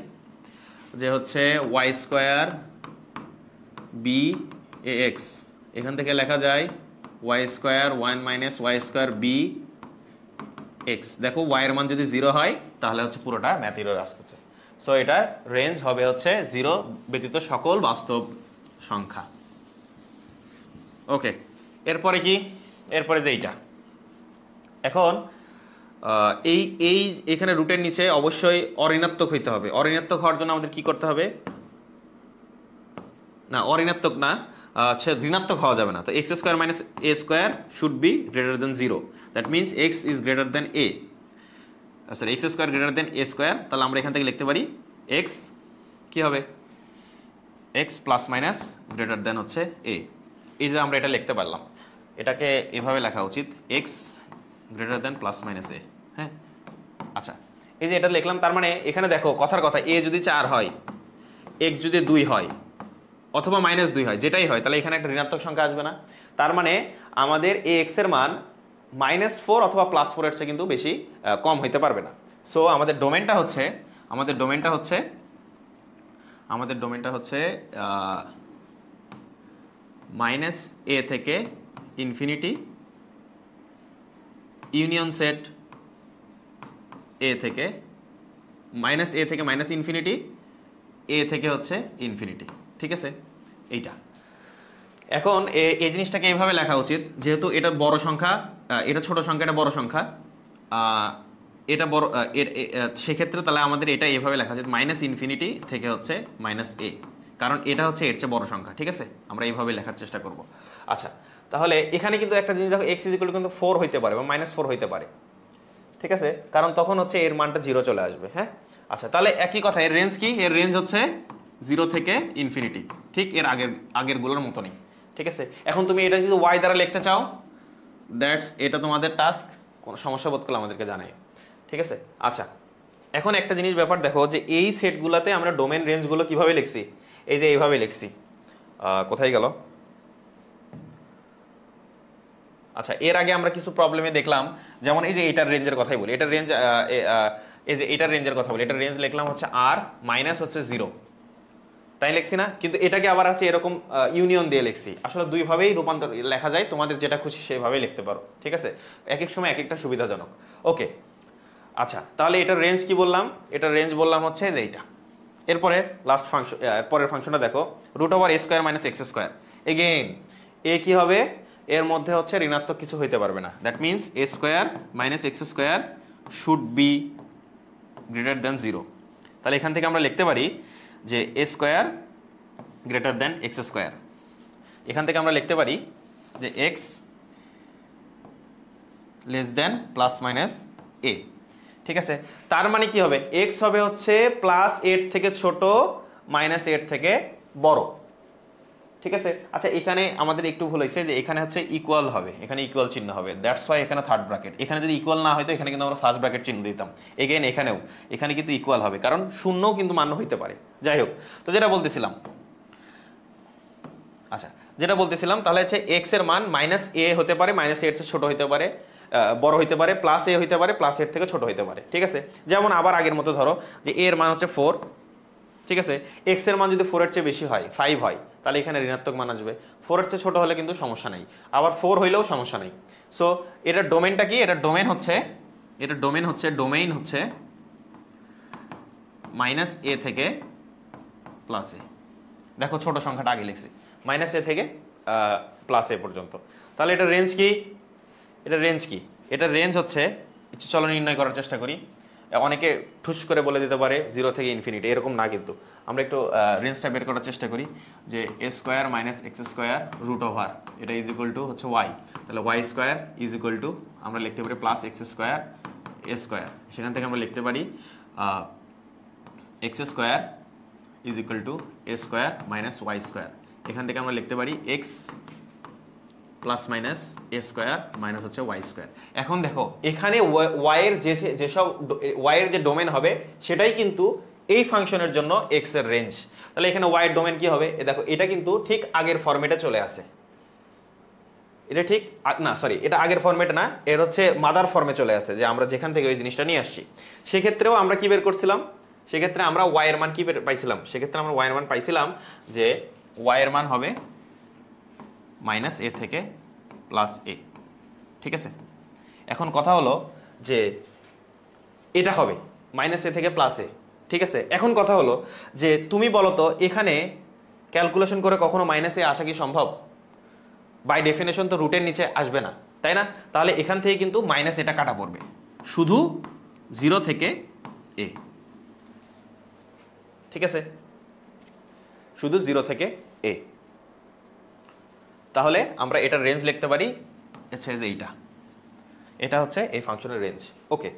[SPEAKER 1] যে হচ্ছে y square B A X, এখান থেকে লেখা যায় y square 1 minus y square B X. দেখো y এর মান যদি 0 হয় তাহলে হচ্ছে পুরোটা ম্যাথ এরর আসতেছে। সো এটা রেঞ্জ হবে হচ্ছে 0 ব্যতীত সকল বাস্তব সংখ্যা। ওকে, এরপরে কি, এরপরে যে এইটা এখন এই এখানে রুটের নিচে অবশ্যই অঋণাত্মক হইতে হবে। অঋণাত্মক হওয়ার জন্য আমাদের কি করতে হবে, না অঋণাত্মক না, ঋণাত্মক হওয়া যাবে না। তো x square minus a square should be greater than 0, that means x is greater then A, sorry x square greater than A square. তাহলে আমরা এখান থেকে লিখতে পারি এক্স কি হবে, x plus minus greater than হচ্ছে এ। এই যে আমরা এটা লিখতে পারলাম, এটাকে এভাবে লেখা উচিত, x greater than plus minus a. হ্যাঁ, আচ্ছা এই যে এটা লিখলাম, তার মানে এখানে দেখো কথার কথা, এ যদি 4 হয়, এক্স যদি 2 হয়, অথবা -2 হয়, যেটাই হয়, তাহলে এখানে একটা ঋণাত্মক সংখ্যা আসবে না। তার মানে আমাদের এক্স এর মান -4 অথবা +4 এর চেয়ে কিন্তু বেশি কম হইতে পারবে না। সো আমাদের ডোমেনটা হচ্ছে -a থেকে ইনফিনিটি, ইউনিয়ন সেট a থেকে ইনফিনিটি, a থেকে হচ্ছে ইনফিনিটি। ঠিক আছে, এইটা এখন এই জিনিসটাকে এইভাবে লেখা উচিত, যেহেতু এটা বড় সংখ্যা, এটা ছোট সংখ্যা, এটা বড় সংখ্যা, এটা বড় সেক্ষেত্রে তাহলে আমাদের এটা এভাবে লেখা যায় মাইনাস ইনফিনিটি থেকে হচ্ছে মাইনাস এ, কারণ এটা হচ্ছে এর চেয়ে বড় সংখ্যা। ঠিক আছে, আমরা এইভাবে লেখার চেষ্টা করব। আচ্ছা, তাহলে এখানে কিন্তু একটা জিনিস দেখো, এক্স ইজ ইকুয়াল টু কিন্তু 4 হইতে পারে বা -4 হইতে পারে। ঠিক আছে, কারণ তখন হচ্ছে এর মানটা 0 চলে আসবে। হ্যাঁ, আচ্ছা, তাহলে একই কথা, এর রেঞ্জ কি? এর রেঞ্জ হচ্ছে 0 থেকে ইনফিনিটি, ঠিক এর আগের গুলোর মতনই। ঠিক আছে, এখন তুমি এটা যদি ওয়াই দ্বারা লিখতে চাও, দ্যাটস এটা তোমাদের টাস্ক, কোনো সমস্যা বোধ করলে আমাদেরকে জানাই। ঠিক আছে, আচ্ছা, এখন একটা জিনিস ব্যাপার দেখো যে এই সেটগুলোতে আমরা ডোমেন রেঞ্জগুলো কিভাবে লিখছি, এই যে এইভাবে লিখছি। কোথায় গেল? আচ্ছা, এর আগে আমরা কিছু প্রবলেমে দেখলাম, যেমন এই যে এটার রেঞ্জের কথাই বলি, এটার রেঞ্জ এই যে এটার রেঞ্জের কথা বলি, এটার রেঞ্জ লিখলাম হচ্ছে আর মাইনাস হচ্ছে 0, তাই লিখছি না? কিন্তু এটাকে আবার হচ্ছে এরকম ইউনিয়ন দিয়ে লিখছি। আসলে দুইভাবেই রূপান্তর লেখা যায়, তোমাদের যেটা খুশি সেইভাবেই লিখতে পারো। ঠিক আছে, এক এক সময় এক একটা সুবিধাজনক। ওকে, আচ্ছা, তাহলে এটার রেঞ্জ কি বললাম? এটার রেঞ্জ বললাম হচ্ছে যে এইটা। এরপরে লাস্ট ফাংশন, পরের ফাংশনটা দেখো, root over a square minus x square. Again a কি হবে? এর মধ্যে হচ্ছে ঋণাত্মক কিছু হইতে পারবে না। That means a square minus x square should be greater than 0। তাহলে এখান থেকে আমরা লিখতে পারি যে a square greater than x square. এখান থেকে আমরা লিখতে পারি যে x less than plus minus a. ঠিক আছে, তার মানে কি হবে? এক্স হবে হচ্ছে প্লাস এর থেকে ছোট, মাইনাস এর থেকে বড়। ঠিক আছে, আচ্ছা, এখানে আমাদের একটু ভুল হয়েছে যে এখানে হচ্ছে ইকুয়াল হবে, এখানে ইকুয়াল চিহ্ন হবে, দ্যাটস ওয়াই এখানে থার্ড ব্র্যাকেট। এখানে যদি ইকুয়াল না হয়তো এখানে কিন্তু আমরা ফার্স্ট ব্র্যাকেট চিহ্ন দিতাম। এগেইন এখানে কিন্তু ইকুয়াল হবে, কারণ শূন্যও কিন্তু মান্য হইতে পারে। যাই হোক, তো যেটা বলতেছিলাম, আচ্ছা, যেটা বলতেছিলাম, তাহলে হচ্ছে এক্স এর মান মাইনাস এ হতে পারে, মাইনাস এর চেয়ে ছোট হইতে পারে, বড় হইতে পারে, প্লাস এ হইতে পারে, প্লাস এর থেকে ছোট হইতে পারে। ঠিক আছে, যেমন আবার আগের মতো ধরো যে এর মান হচ্ছে 4। ঠিক আছে, এক্স এর মান যদি 4 এর চেয়ে বেশি হয়, 5 হয়, তাহলে এখানে ঋণাত্মক মান আসবে। 4 এর চেয়ে ছোট হলে কিন্তু সমস্যা নেই, আবার 4 হইলেও সমস্যা নেই। সো এটার ডোমেনটা কি? এটার ডোমেন হচ্ছে মাইনাস এ থেকে প্লাস এ। দেখো ছোট সংখ্যাটা আগে লিখছি, মাইনাস এ থেকে প্লাস এ পর্যন্ত। তাহলে এটার রেঞ্জ কি? এটার রেঞ্জ হচ্ছে, চলো নির্ণয় করার চেষ্টা করি। অনেকে ঠুস করে বলে দিতে পারে 0 থেকে ইনফিনিটি, এরকম না, কিন্তু আমরা একটু রেঞ্জটা বের করার চেষ্টা করি যে a square minus x square root over এটা ইজ ইকুয়াল টু হচ্ছে ওয়াই। তাহলে y square is equal to আমরা লিখতে পারি plus x square a square. সেখান থেকে আমরা লিখতে পারি x square is equal to a square minus y square. এখান থেকে আমরা লিখতে পারি x plus minus a square minus হচ্ছে ওয়াই স্কোয়ার। এখন দেখো এখানে ওয়াইয়ের যেসব ওয়াইয়ের যে ডোমেন হবে সেটাই কিন্তু এই ফাংশনের জন্য এক্স এর রেঞ্জ। তাহলে এখানে ওয়াইয়ের ডোমেন কি হবে? দেখো এটা কিন্তু ঠিক আগের ফরম্যাটে চলে আসে। এটা ঠিক না, সরি, এটা আগের ফরম্যাট না, এর হচ্ছে মাদার ফর্মে চলে আসে, যে আমরা যেখান থেকে ওই জিনিসটা নিয়ে আসছি। সেক্ষেত্রেও আমরা কি বের করছিলাম? সেক্ষেত্রে আমরা ওয়াইয়ের মান কি পাইছিলাম? সেক্ষেত্রে আমরা ওয়াইয়ের মান পাইছিলাম যে ওয়াইয়ের মান হবে মাইনাস এ থেকে প্লাস এ। ঠিক আছে, এখন কথা হলো যে এটা হবে মাইনাস এ থেকে প্লাস এ। ঠিক আছে, এখন কথা হলো যে তুমি বলো তো এখানে ক্যালকুলেশন করে কখনো মাইনাস এ আসা কি সম্ভব? বাই ডেফিনেশন তো রুটের নিচে আসবে না, তাই না? তাহলে এখান থেকে কিন্তু মাইনাস এটা কাটা পড়বে, শুধু 0 থেকে এ। ঠিক আছে, শুধু 0 থেকে এ। তাহলে আমরা এটার রেঞ্জ লিখতে পারি, আচ্ছা, যে এটা হচ্ছে এই ফাংশনের রেঞ্জ। ওকে,